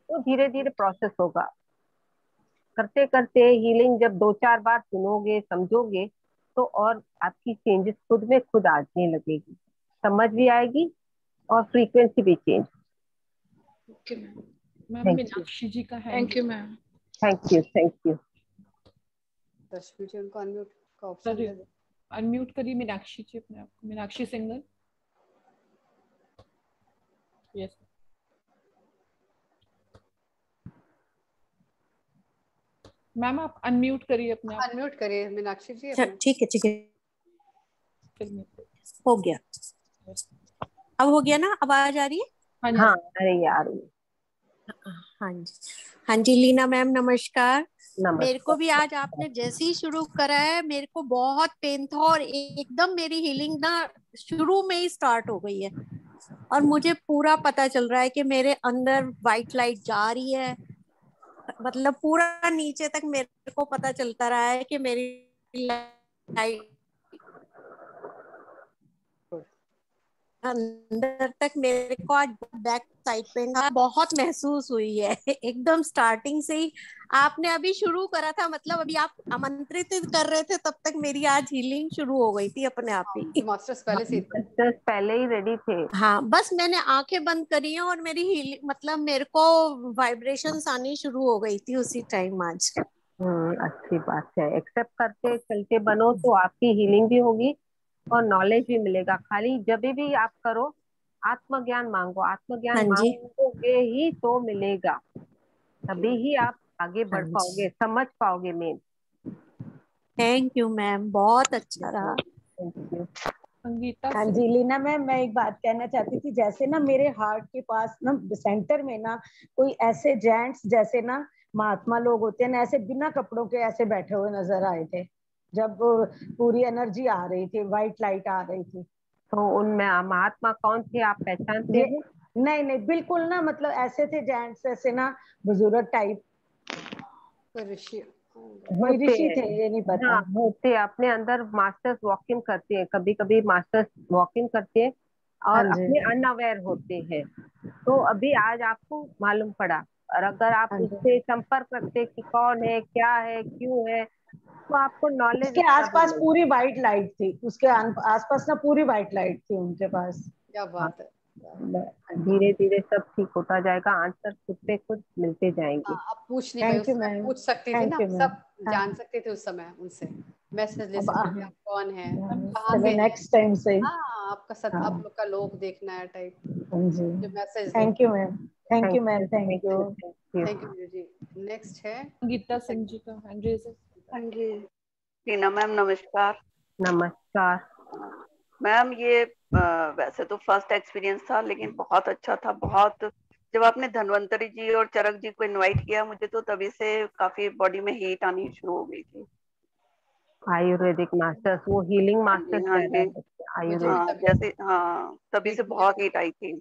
तो धीरे धीरे प्रोसेस होगा। करते करते हीलिंग जब 2-4 बार सुनोगे, समझोगे, तो और आपकी चेंजेस खुद में खुद आने लगेगी, समझ भी आएगी और फ्रीक्वेंसी भी change. Okay ma'am, Meenakshi ji का है। Thank you ma'am. Thank you, thank you. Rashmi ji, उनको अनम्यूट का ऑप्शन दे दो। अनम्यूट करिए मीनाक्षी जी अपने आप को। मीनाक्षी सिंगल। यस मैम, आप अनम्यूट करिए अपने आप। अनम्यूट करिए मीनाक्षी जी। ठीक है, ठीक है, हो गया। अब हो गया ना, आवाज आ रही है? हाँ आ रही है, आ रही है। हाँ जी, हाँ जी लीना मैम नमस्कार। मेरे को भी आज आपने जैसे ही शुरू करा है, मेरे को बहुत पेन था और एकदम मेरी हीलिंग ना शुरू में ही स्टार्ट हो गई है। और मुझे पूरा पता चल रहा है कि मेरे अंदर व्हाइट लाइट जा रही है, मतलब पूरा नीचे तक मेरे को पता चलता रहा है कि मेरी लाइट अंदर तक मेरे को आज बैक साइड पेन बहुत महसूस हुई है एकदम स्टार्टिंग से ही। आपने अभी शुरू करा था, मतलब अभी आप आमंत्रित कर रहे थे, तब तक मेरी आज हीलिंग शुरू हो गई थी अपने आप ही। मास्टर्स पहले से पहले ही रेडी थे। हाँ, बस मैंने आंखें बंद करी हैं और मेरी हीलिंग, मतलब मेरे को वाइब्रेशंस आनी शुरू हो गई थी उसी टाइम आज। अच्छी बात है। एक्सेप्ट करते चलते बनो तो आपकी हीलिंग भी होगी और नॉलेज भी मिलेगा। खाली जब भी आप करो आत्मज्ञान मांगो, आत्मज्ञान मांगोगे ही तो मिलेगा, तभी ही आप आगे बढ़ पाओगे, समझ पाओगे मेन। थैंक यू मैम, बहुत अच्छा रहा। हाँ जी लीना मैम, मैं एक बात कहना चाहती थी। जैसे ना मेरे हार्ट के पास ना सेंटर में ना कोई ऐसे जेंट्स जैसे ना महात्मा लोग होते हैं ना, ऐसे बिना कपड़ों के ऐसे बैठे हुए नजर आए थे जब पूरी एनर्जी आ रही थी, व्हाइट लाइट आ रही थी। तो उनमें महात्मा कौन थे, आप पहचानते हैं? नहीं नहीं, बिल्कुल ना, मतलब ऐसे थे जेंट्स, ऐसे ना बुजुर्ग टाइप। ऋषि थे, ये नहीं पता। हाँ, होते अपने अंदर मास्टर्स वॉकिंग करते हैं, कभी कभी मास्टर्स वॉकिंग करते हैं और अपने अनअवेयर होते हैं। तो अभी आज आपको मालूम पड़ा, और अगर आप उससे संपर्क रखते कि कौन है, क्या है, क्यों है, तो आपको नॉलेज। उसके आसपास पूरी व्हाइट लाइट थी, उसके आसपास ना पूरी व्हाइट लाइट थी उनके पास। क्या बात है। धीरे धीरे सब ठीक होता जाएगा, आंसर खुद पे खुद मिलते जाएंगे। आप पूछ नहीं पाए, उस समय पूछ सकती थी ना, सब जान सकते थे उस समय, उनसे मैसेज ले सकते थे, आप कौन है, कहाँ पे नेक्स्ट टाइम से। हाँ, आपका सब आप लोग का लोग देखना है टाइप जो message. Thank you ma'am, thank you ma'am, thank you, thank you ji. Next है गीता सिंह जी का हैंड रेज है। हाँ जी, टीना मैम नमस्कार। नमस्कार मैम, ये वैसे तो फर्स्ट एक्सपीरियंस था, लेकिन बहुत अच्छा था। बहुत जब आपने धन्वंतरी जी और चरक जी को इनवाइट किया मुझे, तो तभी से काफी बॉडी में हीट आनी शुरू हो गई थी। आयुर्वेदिक मास्टर्स, वो हीलिंग मास्टर्स हाँ जी, आयुर्वेदिक, जैसे तभी से बहुत हीट आई थी।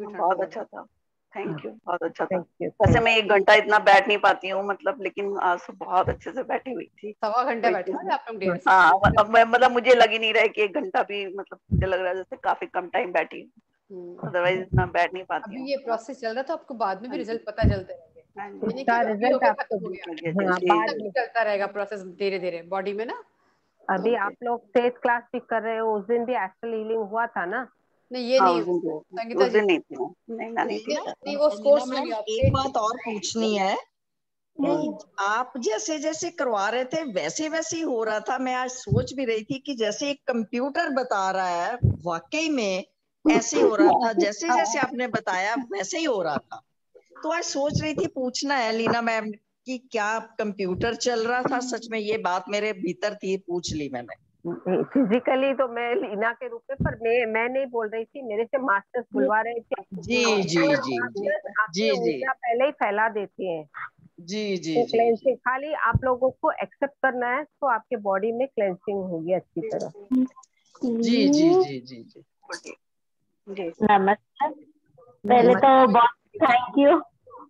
बहुत अच्छा था, थैंक यू, बहुत अच्छा था। वैसे मैं 1 घंटा इतना बैठ नहीं पाती हूँ, मतलब, लेकिन आज तो बहुत अच्छे से बैठी हुई थी। 1.25 घंटे बैठे थे आप लोग? हाँ, अब मैं मतलब मुझे लग ही नहीं रहा है कि 1 घंटा भी, मतलब मुझे लग रहा है जैसे काफी कम टाइम बैठी हूँ, अदरवाइज इतना बैठ नहीं पाती हूँ। अभी ये प्रोसेस चल रहा था, आपको बाद में भी रिजल्ट पता चलते रहेंगे, इसका रिजल्ट आपको बाद में चलता रहेगा प्रोसेस धीरे धीरे बॉडी में ना। अभी आप लोग 10th क्लास भी कर रहे हो, उस दिन भी एस्ट्रल हीलिंग हुआ था ना? नहीं, ये नहीं, संगीता जी नहीं थी, नहीं थी। नहीं, वो कोर्स में एक बात और पूछनी है कि आप जैसे जैसे करवा रहे थे वैसे वैसे ही हो रहा था। मैं आज सोच भी रही थी कि जैसे एक कंप्यूटर बता रहा है, वाकई में ऐसे हो रहा था, जैसे जैसे आपने बताया वैसे ही हो रहा था। तो आज सोच रही थी, पूछना है लीना मैम कि क्या कंप्यूटर चल रहा था सच में, ये बात मेरे भीतर थी, पूछ ली मैंने। फिजिकली तो मैं लीना के रूप में, पर मैं नहीं बोल रही थी, मेरे से मास्टर्स बुलवा रहे थे। जी जी जी जी जी जी, पहले ही फैला देते हैं। जी जी तो जी, क्लेंसिंग खाली आप लोगों को एक्सेप्ट करना है, तो आपके बॉडी में क्लेंसिंग होगी अच्छी तरह। जी जी जी जी जी। नमस्कार, पहले तो बहुत थैंक यू।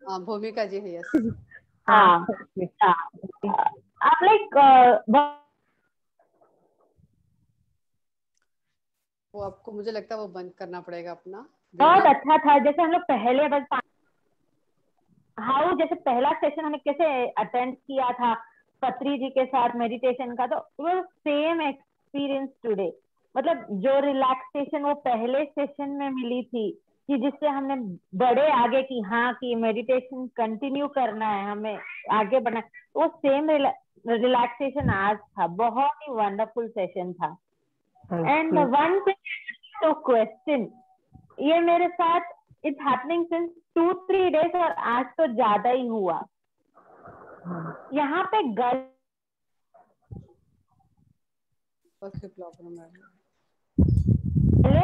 हाँ, भूमिका जी है, यस। हाँ, आप लाइक वो आपको, मुझे लगता है वो बंद करना पड़ेगा अपना। बहुत अच्छा था। जैसे हम लोग पहले बस जैसे पहला सेशन हमें कैसे अटेंड किया था पत्री जी के साथ मेडिटेशन का, तो वो सेम एक्सपीरियंस टुडे। मतलब जो रिलैक्सेशन वो पहले सेशन में मिली थी, कि जिससे हमने बड़े आगे की, हाँ, कि मेडिटेशन कंटिन्यू करना है, हमें आगे बढ़ना, वो सेम रिलैक्सेशन आज था। बहुत ही वंडरफुल सेशन था। एंड वन तो क्वेश्चन, ये मेरे साथ इट्स हैपनिंग सिंस 2-3 डेज, और आज तो ज्यादा ही हुआ। यहाँ पे गले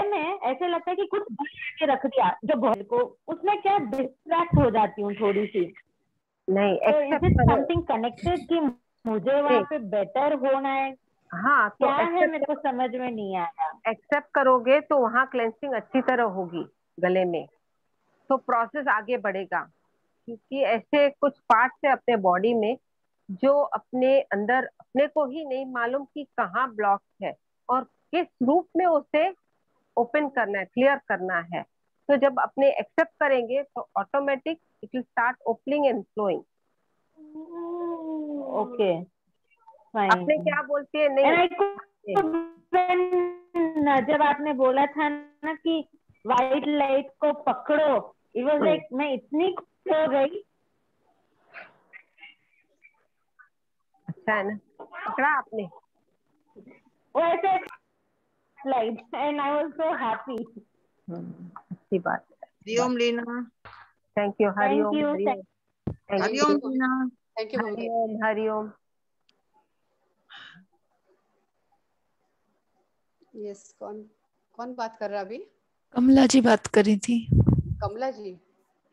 में ऐसे लगता है कि कुछ के रख दिया, जो बहुत को उसमें क्या डिस्ट्रैक्ट हो जाती हूँ थोड़ी सी। नहीं, तो इज इट समथिंग कनेक्टेड कि मुझे वहाँ पे बेटर होना है? हाँ, तो क्या है मेरे को समझ में नहीं आया। एक्सेप्ट करोगे तो वहाँ क्लेंसिंग अच्छी तरह होगी गले में, तो प्रोसेस आगे बढ़ेगा। क्योंकि ऐसे कुछ पार्ट्स है अपने बॉडी में जो अपने अंदर अपने को ही नहीं मालूम कि कहाँ ब्लॉक है और किस रूप में उसे ओपन करना है, क्लियर करना है। तो जब अपने एक्सेप्ट करेंगे तो automatic it will start opening and flowing. Okay, अपने क्या बोलते हैं, नहीं जब आपने बोला था ना कि व्हाइट लाइट को पकड़ो, इट वाज लाइक मैं इतनी खुश हो गई। अच्छा है ना, पकड़ा आपने वैसे light, and I was so happy. अच्छी बात है। Hari Om Leena, thank you. Hari Om, Hari Om Leena, thank you, Hari Om, Hari Om. Yes, कौन बात कर रहा अभी? कमला जी बात कर रही थी। कमला जी,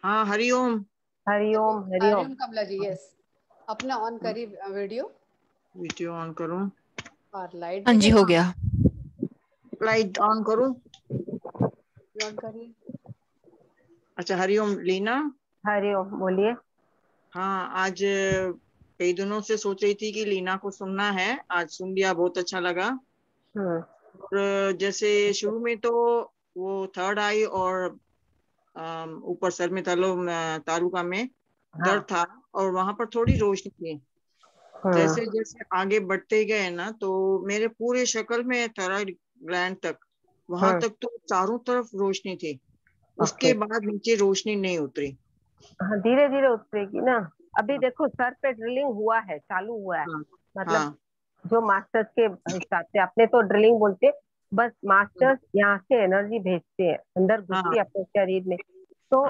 हाँ, हरिओम। हरिओम हरिओम कमला जी। यस, अपना ऑन करिए वीडियो ऑन करूं और लाइट हाँ जी हो गया। लाइट ऑन करूं? ऑन करिए। अच्छा, हरिओम लीना। हरिओम, बोलिए। हाँ, आज कई दिनों से सोच रही थी कि लीना को सुनना है, आज सुन लिया, बहुत अच्छा लगा। और जैसे शुरू में तो वो थर्ड आई और ऊपर सर में तालुका में दर्द था और वहां पर थोड़ी रोशनी थी। जैसे जैसे आगे बढ़ते गए ना तो मेरे पूरे शक्ल में थायराइड ग्लैंड तक, वहां तक तो चारों तरफ रोशनी थी। उसके बाद नीचे रोशनी नहीं उतरी। हाँ, धीरे धीरे उतरेगी ना। अभी देखो सर पे ड्रिलिंग हुआ है, चालू हुआ है। मतलब जो मास्टर्स के हिसाब से, अपने तो ड्रिलिंग बोलते, बस मास्टर्स यहाँ से एनर्जी भेजते हैं, अंदर घुसती है अपने शरीर में। तो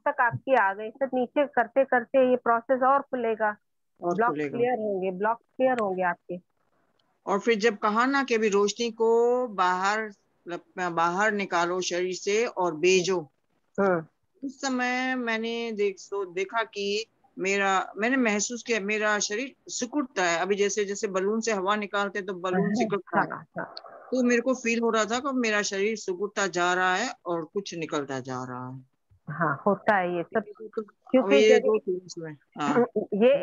तक आपकी आ गई, सर नीचे करते करते ये प्रोसेस और खुलेगा, ब्लॉक क्लियर होंगे आपके। और फिर जब कहा ना कि अभी रोशनी को बाहर निकालो शरीर से और भेजो, उस समय मैंने देखा कि मैंने महसूस किया मेरा शरीर सिकुड़ता है। अभी जैसे जैसे बलून से हवा निकालते तो बलून सिकुड़ता है, तो मेरे को फील हो रहा था कि मेरा शरीर सिकुड़ता जा रहा है और कुछ निकलता जा रहा है। हाँ, होता है ये सब, क्योंकि ये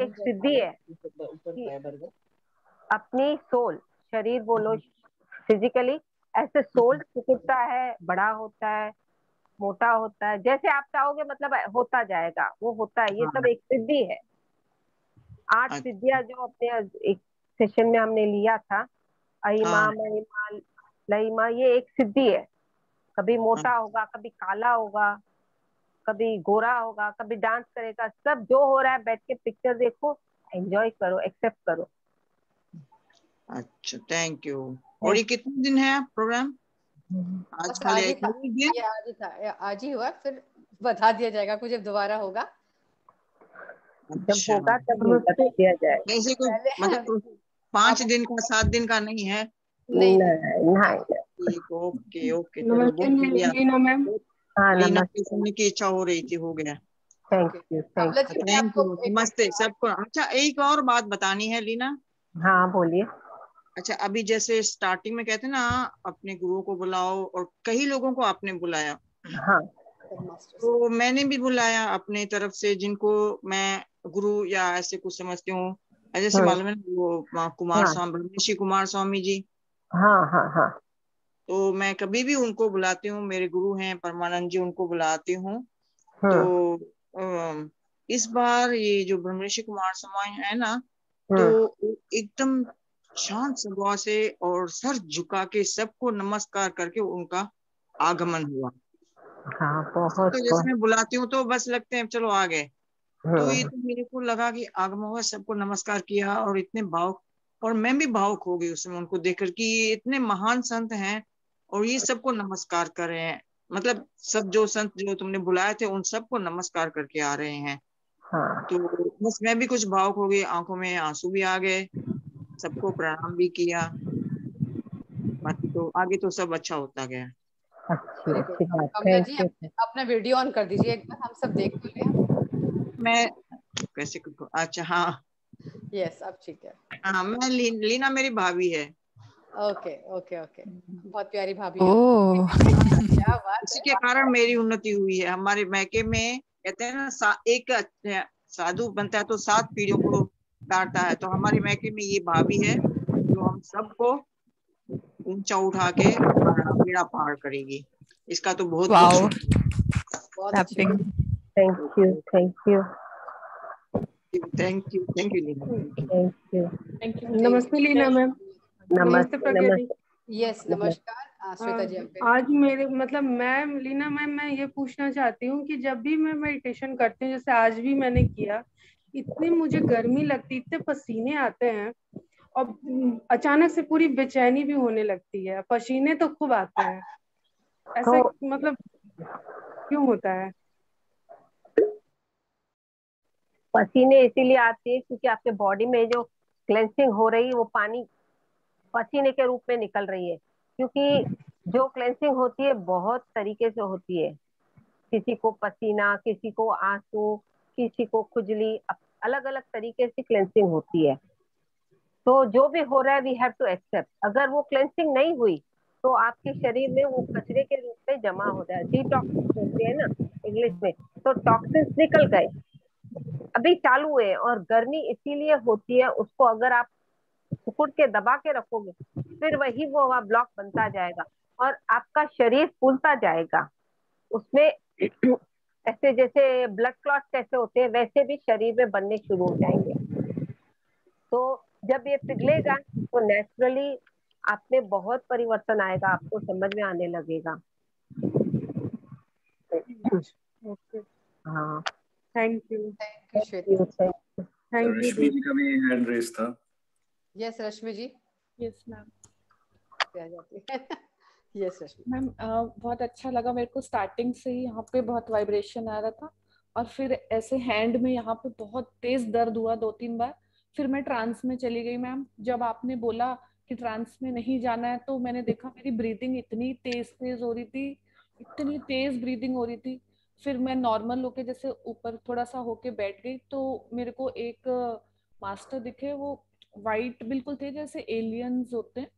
एक सिद्धि है कि अपनी सोल, शरीर बोलो फिजिकली, ऐसे सोल सिकुड़ता है, बड़ा होता है, मोटा होता है, जैसे आप चाहोगे, मतलब होता जाएगा, वो होता है। ये सब एक सिद्धि है। 8 सिद्धियां जो अपने एक सेशन में हमने लिया था, अहिमा, महिमा, लहिमा, ये एक सिद्धि है। कभी मोटा होगा, कभी काला होगा, कभी गोरा होगा, कभी डांस करेगा, सब जो हो रहा है बैठ के पिक्चर देखो, एंजॉय करो, एक्सेप्ट करो। अच्छा, थैंक यू। और ये कितने दिन है प्रोग्राम? आज ही हुआ, फिर बता दिया जाएगा कुछ जब दोबारा होगा। जब होगा तब बता दिया जाएगा। ऐसे कोई मतलब 5 दिन का 7 दिन का नहीं है? नहीं। ओके ओके, चलो बहुत बढ़िया। लीना की सुनने की इच्छा हो रही थी, हो गया। थैंक यू, नमस्ते सबको। अच्छा, एक और बात बतानी है लीना। हाँ, बोलिए। अच्छा, अभी जैसे स्टार्टिंग में कहते ना अपने गुरुओं को बुलाओ, और कई लोगों को आपने बुलाया। तो मैंने भी बुलाया अपने तरफ से, जिनको मैं गुरु या ऐसे कुछ समझती हूँ। जैसे मालूम है वो कुमार स्वामी, ब्रह्मर्षि कुमार स्वामी जी। हाँ। तो मैं कभी भी उनको बुलाती हूँ, मेरे गुरु हैं परमानंद जी, उनको बुलाती हूँ। तो इस बार ये जो ब्रह्मर्षि कुमार स्वामी है ना, तो एकदम शांत स्वभाव से और सर झुका के सबको नमस्कार करके उनका आगमन हुआ। तो जैसे मैं बुलाती हूँ तो बस लगते हैं चलो आ गए। तो ये तो मेरे को लगा कि आगमन हुआ, सबको नमस्कार किया और इतने भावुक, और मैं भी भावुक हो गई उसमें उनको देखकर कि ये इतने महान संत हैं और ये सबको नमस्कार कर रहे हैं। मतलब सब जो संत जो तुमने बुलाए थे उन सबको नमस्कार करके आ रहे हैं। तो बस मैं भी कुछ भावुक हो गई, आंखों में आंसू भी आ गए, सबको प्रणाम भी किया। बाकी तो आगे तो सब अच्छा होता गया। कमला जी अपना वीडियो ऑन कर दीजिए एक बार, हम सब देख तो लें। मैं कैसे अच्छा, हाँ यस, अब ठीक है। हाँ, मैं लीना मेरी भाभी है। ओके ओके ओके, बहुत प्यारी भाभी क्या बात। इसी के कारण मेरी उन्नति हुई है। हमारे मैके में कहते हैं ना, एक साधु बनता है तो 7 पीढ़ियों को काटता है। तो हमारे मैके में ये भाभी है जो हम सबको ऊंचा उठा के हमारा बेड़ा पार करेगी। इसका तो बहुत बहुत थैंक यू। नमस्ते लीना मैम। नमस्ते प्रज्ञा। यस, नमस्कार श्वेता जी। आज मेरे मतलब मैम लीना मैम, मैं ये पूछना चाहती हूँ कि जब भी मैं मेडिटेशन करती हूँ, जैसे आज भी मैंने किया, इतनी मुझे गर्मी लगती, इतने पसीने आते हैं और अचानक से पूरी बेचैनी भी होने लगती है, पसीने तो खूब आते हैं। ऐसा मतलब क्यों होता है? पसीने इसीलिए आते हैं क्योंकि आपके बॉडी में जो क्लेंसिंग हो रही है वो पानी पसीने के रूप में निकल रही है। क्योंकि जो क्लेंसिंग होती है बहुत तरीके से होती है, किसी को पसीना, किसी को आंसू, किसी को खुजली, अलग अलग तरीके से क्लेंसिंग होती है। तो जो भी हो रहा है वी हैव टू एक्सेप्ट। अगर वो क्लेंसिंग नहीं हुई तो आपके शरीर में वो कचरे के रूप में जमा हो जाए, डिटॉक्सिस होते हैं ना इंग्लिश में, तो टॉक्सिन्स निकल गए, अभी चालू है। और गर्मी इसीलिए होती है, उसको अगर आप सिकुड़ के दबा के रखोगे फिर वही वो वहाँ ब्लॉक बनता जाएगा और आपका शरीर फूलता जाएगा। उसमें ऐसे जैसे ब्लड क्लॉट कैसे होते हैं वैसे भी शरीर में बनने शुरू हो जाएंगे। तो जब ये पिघलेगा तो नेचुरली आप में बहुत परिवर्तन आएगा, आपको समझ में आने लगेगा। हाँ, थैंक यू। रश्मि जी का भी हैंड रेस था। Yes Rashmi ji. Yes ma'am. Yes Rashmi ma'am, बहुत अच्छा लगा मेरे को। स्टार्टिंग से ही यहाँ पे बहुत वाइब्रेशन आ रहा था और फिर ऐसे हैंड में यहाँ पे बहुत तेज दर्द हुआ 2-3 बार। फिर मैं ट्रांस में चली गई मैम। जब आपने बोला कि ट्रांस में नहीं जाना है तो मैंने देखा मेरी ब्रीदिंग इतनी तेज हो रही थी, इतनी तेज ब्रीदिंग हो रही थी। फिर मैं नॉर्मल होके जैसे ऊपर थोड़ा सा होके बैठ गई तो मेरे को एक मास्टर दिखे, वो वाइट बिल्कुल थे जैसे एलियंस होते हैं,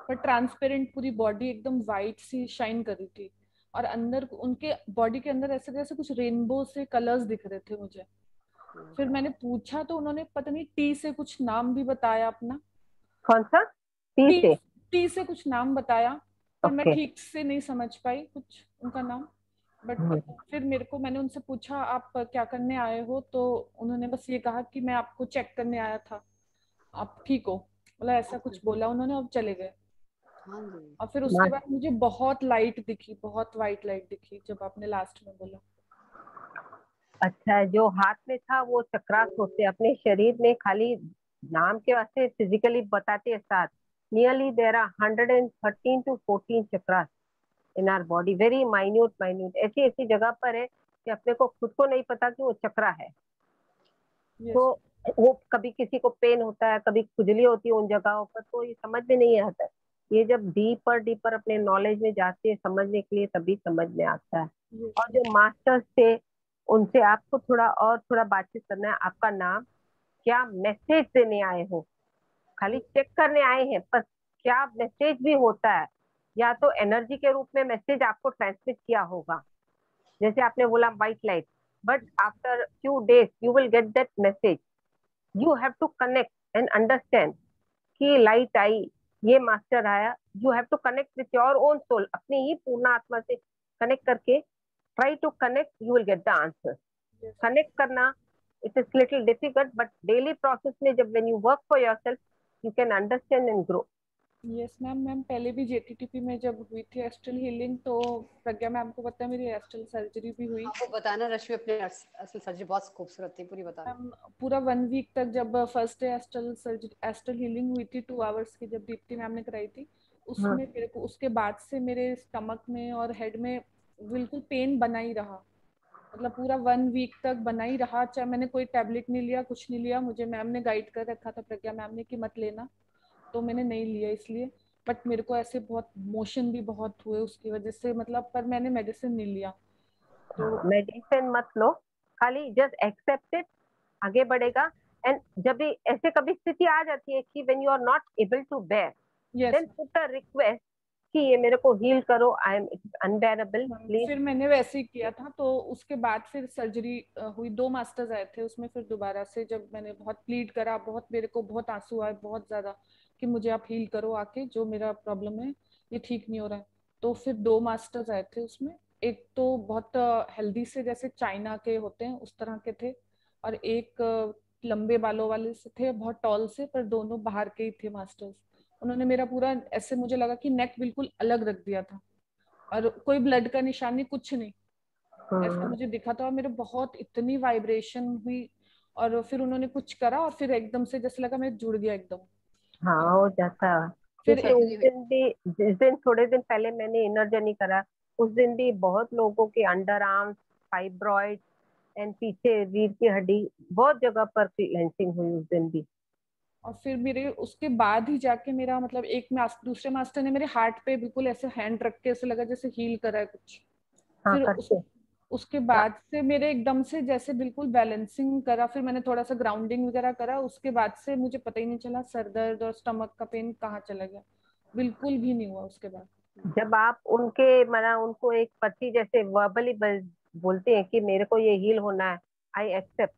पर ट्रांसपेरेंट, पूरी बॉडी एकदम वाइट सी शाइन कर रही थी और अंदर उनके बॉडी के अंदर ऐसे जैसे कुछ रेनबो से कलर्स दिख रहे थे मुझे। फिर मैंने पूछा तो उन्होंने पता नहीं टी से कुछ नाम भी बताया अपना। कौन सा? टी से कुछ नाम बताया पर मैं ठीक से नहीं समझ पाई कुछ उनका नाम। बट फिर मैंने उनसे पूछा आप क्या करने आए हो, तो उन्होंने बस ये कहा कि मैं आपको चेक करने आया था, आप ठीक हो, मतलब ऐसा कुछ बोला उन्होंने और चले गए। और फिर उसके बाद मुझे बहुत लाइट दिखी, बहुत वाइट लाइट दिखी जब आपने लास्ट में बोला। अच्छा, जो हाथ में था वो चक्रास होते हैं अपने शरीर में, खाली नाम के वास्ते फिजिकली बताते हैं साथ। Nearly there are 113 to 14 chakras in our body, very minute ऐसी जगह पर है कि अपने को खुद को नहीं पता कि वो चक्रा है। तो वो कभी किसी को पेन होता है, कभी खुजली होती है उन जगहों पर, तो ये समझ में नहीं आता। ये जब डीपर अपने नॉलेज में जाते हैं समझने के लिए तभी समझ में आता है। और जो मास्टर्स थे उनसे आपको थोड़ा बातचीत करना है। आपका नाम, क्या मैसेज देने आए हो, खाली चेक करने आए हैं पर क्या मैसेज भी होता है, या तो एनर्जी के रूप में मैसेज आपको ट्रांसमिट किया होगा, जैसे आपने बोला white light, but after few days you will get that message. You have to connect and understand कि लाइट आई, ये मास्टर आया। You have to connect with your own soul, अपनी ही पूर्ण आत्मा से कनेक्ट करके try to connect, you will get the answer. Connect करना it is little difficult, but daily process में जब when you work for yourself you can understand and grow. Yes ma'am पहले भी JTTP में जब हुई थी एस्ट्रल हीलिंग तो प्रज्ञा मैम को पता है मेरी एस्ट्रल सर्जरी भी हुई। आपको बताना रश्मि, अपने एस्ट्रल सर्जरी बहुत खूबसूरत थी, पूरी बताना। पूरा 1 वीक तक जब फर्स्ट डे एस्ट्रल हीलिंग हुई थी 2 आवर्स की, जब दीप्ति मैम ने कराई थी, उसमें मेरे को उसके बाद से मेरे स्टमक में और हेड में बिल्कुल पेन बना ही रहा, मतलब पूरा 1 वीक तक बना ही रहा। चाहे मैंने कोई टैबलेट नहीं लिया, कुछ नहीं लिया, मुझे मैम ने गाइड कर रखा था, प्रज्ञा मैम ने, कि मत लेना, तो मैंने नहीं लिया इसलिए। बट मेरे को ऐसे बहुत मोशन भी बहुत हुए उसकी वजह से, मतलब पर मैंने मेडिसिन नहीं लिया। तो मेडिसिन मत लो, खाली जस्ट एक्सेप्ट इट, आगे बढ़ेगा। एंड जब भी ऐसे कभी स्थिति आ जाती है कि when you are not able to bear, then put a request कि ये मेरे को हील करो, आई एम अनबेरेबल प्लीज। फिर मैंने वैसे ही किया था। तो उसके बाद फिर सर्जरी हुई, 2 मास्टर्स आए थे उसमें। फिर दोबारा से जब मैंने बहुत प्लीड करा, बहुत मेरे को बहुत आंसू आए बहुत ज्यादा कि मुझे आप हील करो आके, जो मेरा प्रॉब्लम है ये ठीक नहीं हो रहा है। तो फिर 2 मास्टर्स आए थे उसमें, एक तो बहुत हेल्दी से जैसे चाइना के होते हैं उस तरह के थे, और एक लंबे बालों वाले से थे, बहुत टॉल से, पर दोनों बाहर के ही थे मास्टर्स। उन्होंने मेरा पूरा ऐसे, मुझे लगा कि नेक बिल्कुल अलग रख दिया था और कोई ब्लड का निशान नहीं, कुछ नहीं, ऐसा मुझे दिखा था। और मेरे बहुत इतनी वाइब्रेशन हुई और फिर उन्होंने कुछ करा और फिर एकदम से जैसे लगा मैं जुड़ गया एकदम। हाँ हो जाता है। फिर जिस दिन थोड़े दिन पहले मैंने इनर जर्नी करा, उस दिन भी बहुत लोगों के अंडर आर्म्स, फाइब्रॉइड एंड पीछे रीढ़ की हड्डी, बहुत जगह पर क्लींसिंग हुई उस दिन भी। और फिर मेरे उसके बाद ही जाके मेरा मतलब दूसरे मास्टर ने मेरे हार्ट पे बिल्कुल ऐसे हैंड रख के ऐसे लगा जैसे हील करा है कुछ। हाँ, फिर उसके बाद से मेरे एकदम से जैसे बिल्कुल बैलेंसिंग करा, फिर मैंने थोड़ा सा ग्राउंडिंग वगैरह करा, उसके बाद से मुझे पता ही नहीं चला सर दर्द और स्टमक का पेन कहाँ चला गया, बिल्कुल भी नहीं हुआ उसके बाद। जब आप उनके मना उनको एक पति जैसे वर्बली बोलते हैं कि मेरे को ये हील होना है, आई एक्सेप्ट,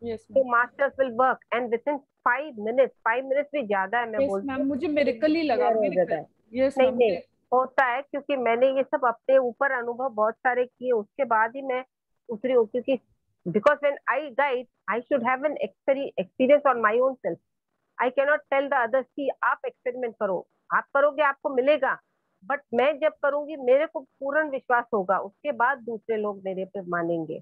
तो masters will work and with in 5 minutes भी ज्यादा है, मैं बोलती हूँ मुझे मिरेकल ही लगा। नहीं होता है, क्योंकि मैंने ये सब अपने ऊपर अनुभव बहुत सारे किए, उसके बाद ही मैं उतरी हूँ, क्योंकि because when I guide I should have an experience on my own self. I cannot tell the others कि आप एक्सपेरिमेंट करो, आप करोगे आपको मिलेगा, बट मैं जब करूंगी मेरे को पूर्ण विश्वास होगा, उसके बाद दूसरे लोग मेरे पे मानेंगे।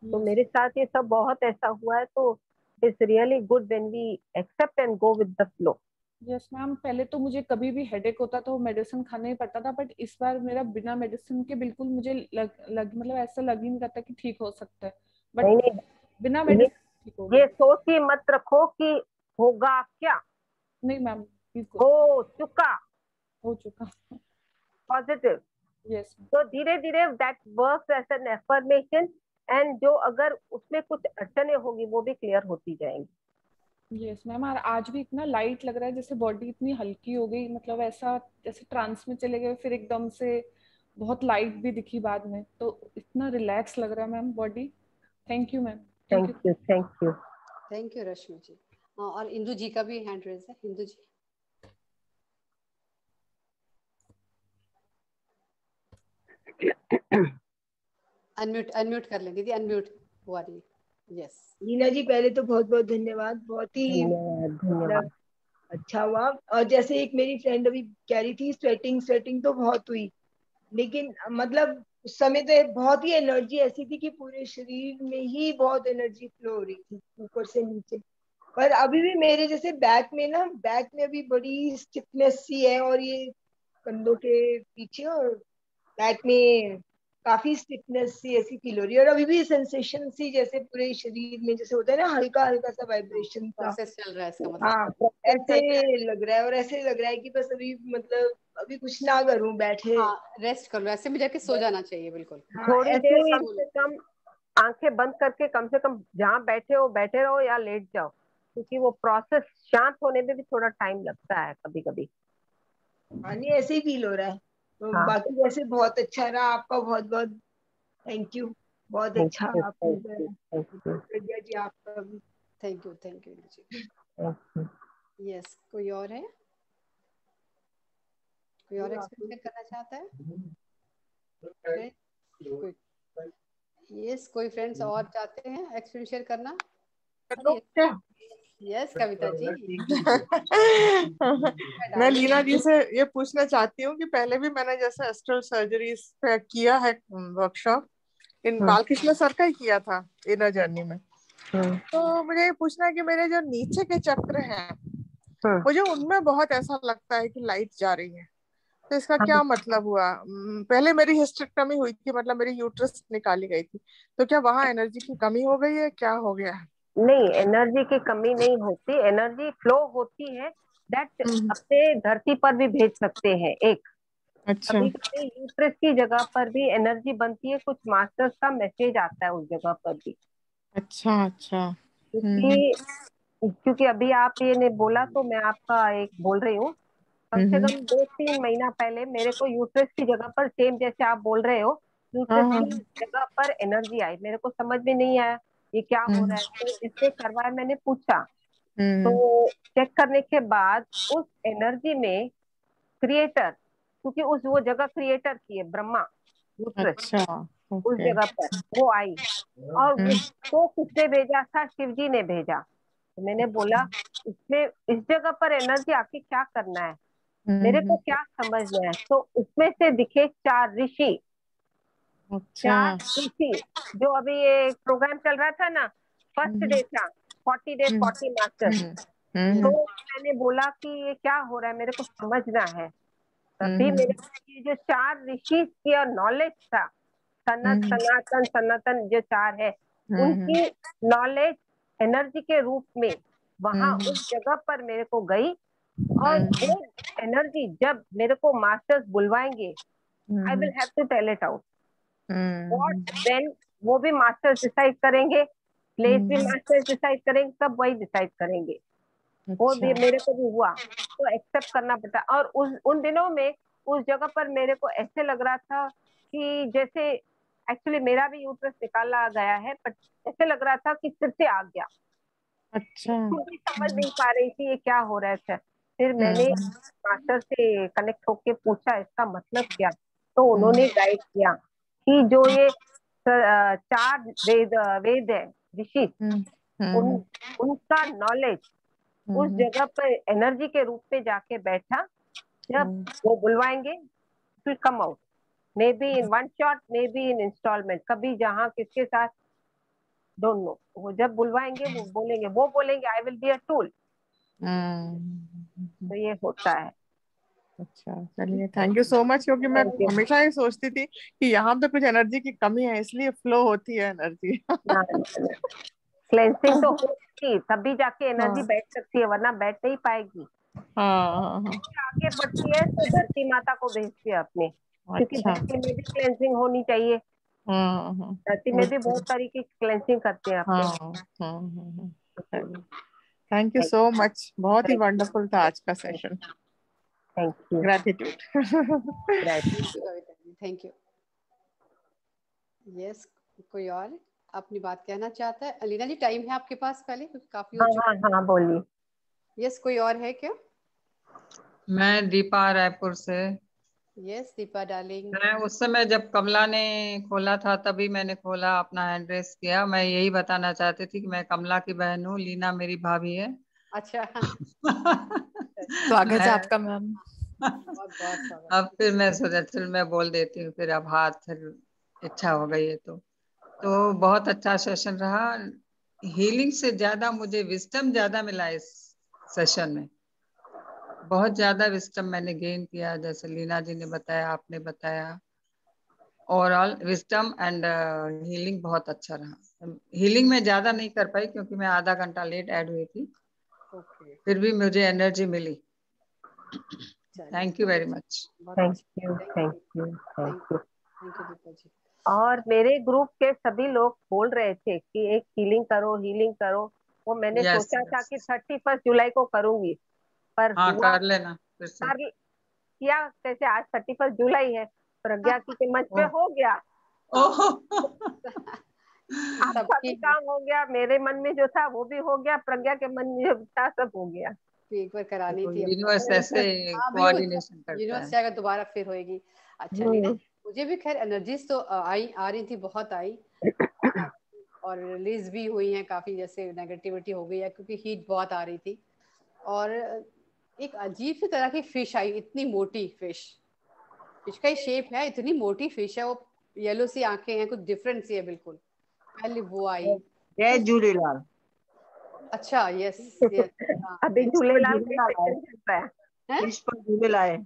तो मेरे साथ ये सब बहुत ऐसा हुआ है, तो it's really good when we accept and go with the flow. Yes ma'am, पहले तो मुझे कभी भी हेडेक होता तो मेडिसिन खाना ही पड़ता था, बट इस बार मेरा बिना मेडिसिन के बिल्कुल मुझे मतलब ऐसा लग ही नहीं रहा था कि ठीक हो सकता है, बट नहीं, बिना मेडिसिन ठीक हो ये सोच ही मत रखो कि होगा क्या, नहीं मैम हो चुका पॉजिटिव। यस, तो धीरे धीरे that works as an affirmation, and जो अगर उसमें कुछ अड़चने होगी वो भी क्लियर होती जाएंगी। यस मैम, और आज भी इतना लाइट लग रहा है, जैसे बॉडी इतनी हल्की हो गई, मतलब ऐसा जैसे ट्रांस में चले गए, फिर एकदम से बहुत लाइट भी दिखी बाद में, तो इतना रिलैक्स लग रहा है ma'am body. Thank you ma'am. Thank you thank you Rashmi ji. और इंदु जी का भी हैंड रेज है। इंदु जी, अनम्यूट कर लें दीदी, अनम्यूट हुआ रही है। यस लीना जी, पहले तो बहुत बहुत धन्यवाद, बहुत ही मतलब अच्छा हुआ। और जैसे एक मेरी फ्रेंड अभी कह रही थी, स्वेटिंग तो बहुत हुई, लेकिन मतलब उस समय तो बहुत ही एनर्जी ऐसी थी कि पूरे शरीर में ही बहुत एनर्जी फ्लो हो रही थी ऊपर से नीचे। पर अभी भी मेरे जैसे बैक में अभी बड़ी स्टिफनेस सी है, और ये कंधों के पीछे और बैक में काफी स्टिफनेस सी ऐसी फील हो रही है, और अभी भी सेंसेशन सी जैसे पूरे शरीर में जैसे होता है ना, हल्का हल्का सा वाइब्रेशन सा। प्रोसेस चल रहा है इसका मतलब। हाँ, ऐसे लग रहा है, और ऐसे लग रहा है कि बस अभी मतलब अभी कुछ ना करूं, बैठे रेस्ट कर लो, ऐसे में जाके सो जाना चाहिए बिल्कुल। थोड़ी देर कम से कम आंखें बंद करके कम से कम जहाँ बैठे हो बैठे रहो या लेट जाओ, क्योंकि वो प्रोसेस शांत होने में भी थोड़ा टाइम लगता है कभी कभी। हाँ, नहीं ऐसे ही फील हो रहा है। तो बाकी वैसे बहुत अच्छा रहा, आपका बहुत बहुत थैंक यू, बहुत अच्छा आपने प्रज्ञा जी, आपका भी थैंक यू जी। यस, कोई और है, कोई और एक्सपीरियंस करना चाहता है? यस, कोई फ्रेंड्स और चाहते हैं एक्सपीरियंस शेयर करना? यस कविता जी। मैं लीना जी से ये पूछना चाहती हूँ कि पहले भी मैंने जैसे एस्ट्रल सर्जरी किया है वर्कशॉप, इन बालकृष्ण सर का ही किया था इनर जर्नी में। तो मुझे ये पूछना है कि मेरे जो नीचे के चक्र हैं, मुझे उनमें बहुत ऐसा लगता है कि लाइट जा रही है, तो इसका क्या मतलब हुआ? पहले मेरी हिस्टेरेक्टोमी हुई थी, मतलब मेरी यूट्रस निकाली गई थी, तो क्या वहाँ एनर्जी की कमी हो गई है, क्या हो गया है? नहीं, एनर्जी की कमी नहीं होती, एनर्जी फ्लो होती है, दैट अपने धरती पर भी भेज सकते हैं। एक कभी कभी यूट्रस की जगह पर भी एनर्जी बनती है, कुछ मास्टर्स का मैसेज आता है उस जगह पर भी। अच्छा। क्योंकि अभी आप ये ने बोला तो मैं आपका एक बोल रही हूँ, कम से कम 2-3 महीना पहले मेरे को यूट्रस की जगह पर, सेम जैसे आप बोल रहे हो, यूट्रस की जगह पर एनर्जी आई, मेरे को समझ में नहीं आया ये क्या हो रहा है, तो इससे करवाया, मैंने पूछा, तो चेक करने के बाद उस एनर्जी में क्रिएटर, क्योंकि वो जगह क्रिएटर की है, ब्रह्मा यूट्रस, उस जगह पर वो आई, और उसको किसने भेजा था? शिव जी ने भेजा। तो मैंने बोला इसमें इस जगह पर एनर्जी आके क्या करना है, मेरे को क्या समझना है? तो उसमें से दिखे 4 ऋषि, 4 ऋषि, जो अभी ये प्रोग्राम चल रहा था ना, फर्स्ट डे था 40 डेज 40 मास्टर्स। तो मैंने बोला कि ये क्या हो रहा है, मेरे को समझना है। तभी मेरे को ये जो 4 ऋषि की नॉलेज था, सनातन जो 4 है, उनकी नॉलेज एनर्जी के रूप में वहां उस जगह पर मेरे को गई, और वो एनर्जी जब मेरे को मास्टर्स बुलवाएंगे, I will have to tell it out. What when वो भी मास्टर्स डिसाइड करेंगे, प्लेस भी मास्टर्स डिसाइड करेंगे, सब वही डिसाइड करेंगे। वो भी मेरे को भी हुआ तो एक्सेप्ट करना पड़ता। और उन दिनों में उस जगह पर मेरे को ऐसे लग रहा था कि जैसे एक्चुअली मेरा भी यूट्रस निकाला गया है, बट ऐसे लग रहा था कि फिर से आ गया। अच्छा, खुद भी समझ नहीं पा रही थी ये क्या हो रहा है। फिर मैंने मास्टर से कनेक्ट होके पूछा इसका मतलब क्या, तो उन्होंने गाइड किया कि जो ये 4 वेद है, ऋषि, उनका नॉलेज उस जगह पर एनर्जी के रूप में जाके बैठा। जब वो बुलवाएंगे फिर come out, maybe in one shot, maybe in installment, कभी जहाँ किसके साथ डोंट नो। वो जब बुलवाएंगे वो बोलेंगे I will be a tool. तो ये होता है। अच्छा, चलिए, थैंक यू सो मच। क्योंकि मैं हमेशा ये सोचती थी कि यहाँ पे कुछ एनर्जी की कमी है, इसलिए फ्लो होती है एनर्जी। क्लेंसिंग तो होगी तभी जाके एनर्जी बैठ सकती है, वरना बैठ नहीं पाएगी। आगे बढ़ती है तो धरती माता को भेजती है अपने, क्योंकि धरती में भी क्लेंसिंग होनी चाहिए। धरती में भी बहुत तरीके की क्लेंसिंग करते हैं अपने। थैंक यू सो मच, बहुत ही वंडरफुल था आज का session. Thank you, gratitude. Thank you. Yes, कोई और अपनी बात कहना चाहता है? अलीना जी, टाइम है आपके पास पहले, क्योंकि काफी हो चुका है। हाँ, बोलिए। यस, कोई और है क्या? मैं दीपा, रायपुर से। Yes Deepa darling. मैं उस समय जब कमला ने खोला था तभी मैंने खोला, अपना हैंड रेस किया। मैं यही बताना चाहती थी कि मैं कमला की बहन हूँ, लीना मेरी भाभी है। अच्छा। स्वागत है आपका मैम। बहुत स्वागत। अब फिर मैं सोचा चल मैं बोल देती हूँ, फिर अब हाथ फिर इच्छा हो गई है। तो बहुत अच्छा सेशन रहा। हीलिंग से ज्यादा मुझे विस्डम ज्यादा मिला इस सेशन में। बहुत ज्यादा विस्डम मैंने गेन किया, जैसे लीना जी ने बताया, आपने बताया। ओवरऑल विस्डम एंड हीलिंग बहुत अच्छा रहा। हीलिंग में ज्यादा नहीं कर पाई क्योंकि मैं आधा घंटा लेट ऐड हुई थी। फिर भी मुझे एनर्जी मिली। Thank you very much. Thank you, thank you, thank you Deepa ji. और मेरे ग्रुप के सभी लोग बोल रहे थे कि एक हीलिंग करो, हीलिंग करो। वो मैंने सोचा था कि 31 जुलाई को करूंगी, पर हुआ कर लेना फिर से। किया कैसे, आज 31 जुलाई है, प्रज्ञा के मंच पे हो गया। आपका भी काम हो गया, मेरे मन में जो था वो भी हो गया, प्रज्ञा के मन में जो था सब हो गया। एक बार करानी थी। यूनिवर्स ऐसे कोऑर्डिनेशन करता है। यूनिवर्स अगर दोबारा फिर होएगी। अच्छा लीना, मुझे भी खैर एनर्जीज तो आ रही थी, बहुत आई और रिलीज भी हुई हैं काफी, जैसे नेगेटिविटी हो गई है क्योंकि हीट बहुत आ रही थी। और एक अजीब सी तरह की फिश आई, इतनी मोटी फिश का ही शेप है, इतनी मोटी फिश है, वो येलो सी आंखें हैं, कुछ डिफरेंट सी है बिल्कुल। पहले वो आई। जय झूलेलाल। अच्छा, यस अभी झूलेलाल का सेशन चल रहा है। इस पर झूलेलाल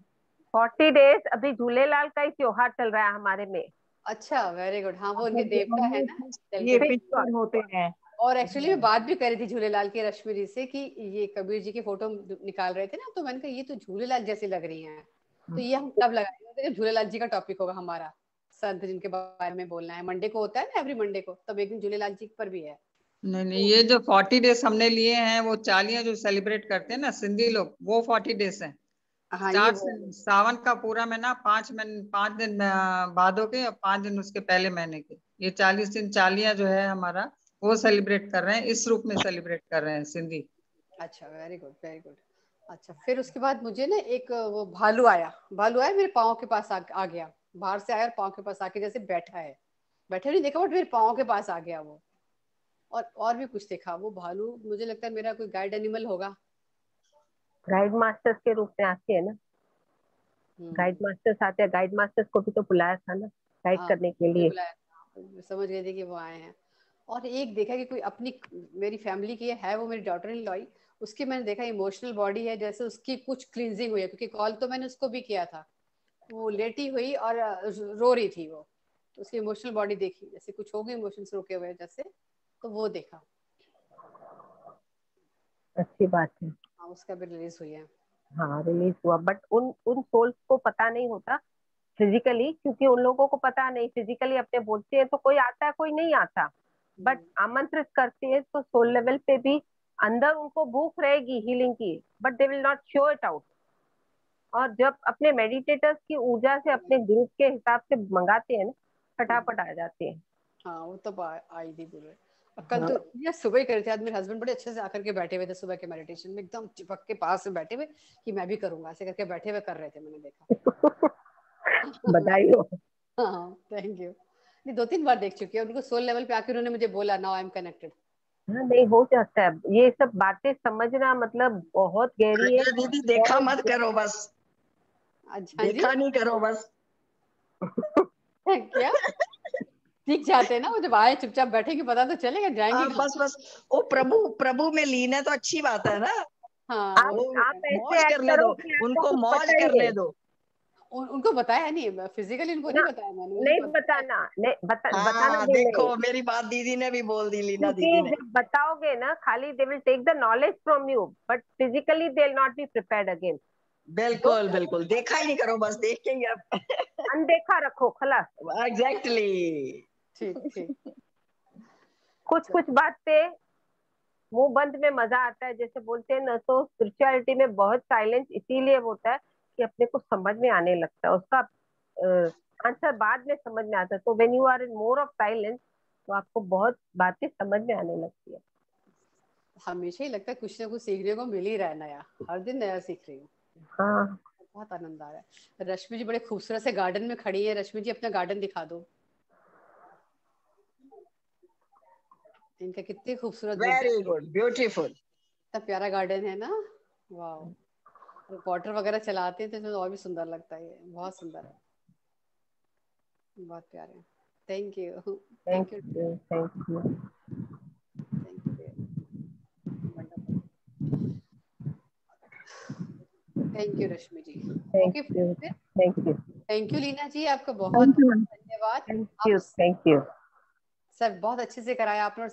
40 डेज अभी झूलेलाल का ही त्योहार चल रहा है हमारे में। अच्छा, वेरी गुड। हाँ, वो उनके देवता है ना, ये पिक्चर होते हैं। और एक्चुअली मैं बात भी कर रही थी झूलेलाल की रश्मि जी से कि ये कबीर जी की फोटो निकाल रहे थे ना, तो मैंने कहा ये तो झूलेलाल जैसी लग रही हैं, तो ये हम कब लगाएंगे जब झूलेलाल जी का टॉपिक होगा हमारा, संत जिनके बारे में बोलना है। मंडे को होता है ना, एवरी मंडे को, तब एक दिन झूलेलाल जी पर भी है। नहीं, ये जो 40 डेज हमने लिए हैं वो चालियां जो सेलिब्रेट करते हैं ना सिंधी लोग, वो 40 डेज है। स्टार्ट सावन का पूरा महीना 5 दिन भादों के और 5 दिन उसके पहले महीने के, ये 40 दिन चालियां जो है हमारा वो सेलिब्रेट कर रहे हैं, इस रूप में सेलिब्रेट कर रहे हैं सिंधी। अच्छा, वेरी गुड, वेरी गुड। अच्छा, फिर उसके बाद मुझे ना एक वो भालू आया मेरे पाँव के पास आ गया, बाहर से आया और पाँव के पास आके जैसे बैठे नहीं देखा, बट मेरे पाँव के पास आ गया वो। और भी कुछ देखा। वो भालू मुझे लगता है मेरा कोई गाइड एनिमल होगा। गाइड मास्टर्स के रूप में आते हैं ना, गाइड मास्टर्स आते हैं। गाइड मास्टर्स को भी तो बुलाया था ना गाइड करने के लिए। समझ गए थे कि वो आए हैं। और एक देखा कि कोई अपनी मेरी फैमिली की है वो मेरी डॉटर इन लॉ, उसकी मैंने देखा इमोशनल बॉडी है, जैसे उसकी कुछ क्लींजिंग हुई है, क्योंकि कॉल तो मैंने उसको भी किया था। वो लेटी हुई और रो रही थी, वो उसकी इमोशनल बॉडी देखी, जैसे कुछ हो गए इमोशंस रुके हुए जैसे, तो वो देखा। अच्छी बात है। हाँ, उसका भी रिलीज हुई है। हाँ, रिलीज हुआ, बट उन सोल्स को पता नहीं होता फिजिकली, क्योंकि उन लोगों को पता नहीं, फिजिकली अपने बोलते हैं तो कोई आता है कोई नहीं आता, बट आमंत्रित करते हैं तो सोल लेवल पे भी अंदर उनको भूख रहेगी हीलिंग की, but they will not show it out. और जब अपने मेडिटेटर्स की ऊर्जा से अपने ग्रुप के हिसाब से मंगाते हैं ना, फटाफट आ जाते हैं। हाँ वो तो आई थी पूरे। कल तो ये सुबह ही करे थे, आज मेरे हस्बैंड बड़े अच्छे से आकर के बैठे हुए थे सुबह के मेडिटेशन में, एकदम चिपक के पास में बैठे हुए कि मैं भी करूंगा, ऐसे करके बैठे हुए कर रहे थे, मैंने देखा। बधाई हो। हाँ थैंक यू। नहीं 2-3 बार देख चुकी है उनको, सोल लेवल पे आके उन्होंने मुझे बोला नाउ आई एम कनेक्टेड। हाँ नहीं हो जाता है, ये सब बातें समझना मतलब बहुत गहरी है। दीदी देखा मत करो बस। अच्छा देखा नहीं करो बस। क्या सीख जाते हैं ना वो, जब आए चुपचाप बैठेंगे पता तो चलेगा, जाएंगे बस बस वो प्रभु में लीन है तो अच्छी बात है ना। हाँ आप ऐसे मौज करने दो, उनको मौज करने दो। उनको बताया नहीं, फिजिकली उनको नहीं बताया मैंने, नहीं बताना, नहीं बताना भी देखो नहीं। मेरी बात दीदी ने भी बोल दी, लीना दीदी ने। जब बताओगे ना खाली they will take the knowledge from you, but physically they will not be prepared again. बिल्कुल बिल्कुल, देखा ही नहीं करो बस, देखेंगे अब। अनदेखा रखो खलास। एग्जैक्टली। ठीक। कुछ बातें मुंह बंद में मजा आता है, जैसे बोलते हैं ना, तो स्पिरिचुअलिटी में बहुत साइलेंस इसीलिए होता है कि अपने को समझ में आने लगता है, उसका आंसर बाद में समझ में आता है। तो when you are in more of silence तो आपको बहुत बातें समझ में आने लगती है। हमेशा ही लगता है कुछ ना कुछ सीखने को मिल ही रहा है नया, हर दिन नया सीख रही हूँ। हाँ बहुत आनंद आ रहा है। रश्मि जी बड़े खूबसूरत से गार्डन में खड़ी है। रश्मि जी अपना गार्डन दिखा दो, इनका कितने खूबसूरत, वेरी गुड, ब्यूटीफुल, इतना प्यारा गार्डन है ना। वाह, वाटर वगैरह चलाते हैं तो और भी सुंदर लगता है, ये बहुत सुंदर है, बहुत प्यारे। Thank you thank you thank you thank you Rashmi ji. Thank you Leena ji, आपका बहुत बहुत धन्यवाद। थैंक यू सर बहुत अच्छे से कराया आपने।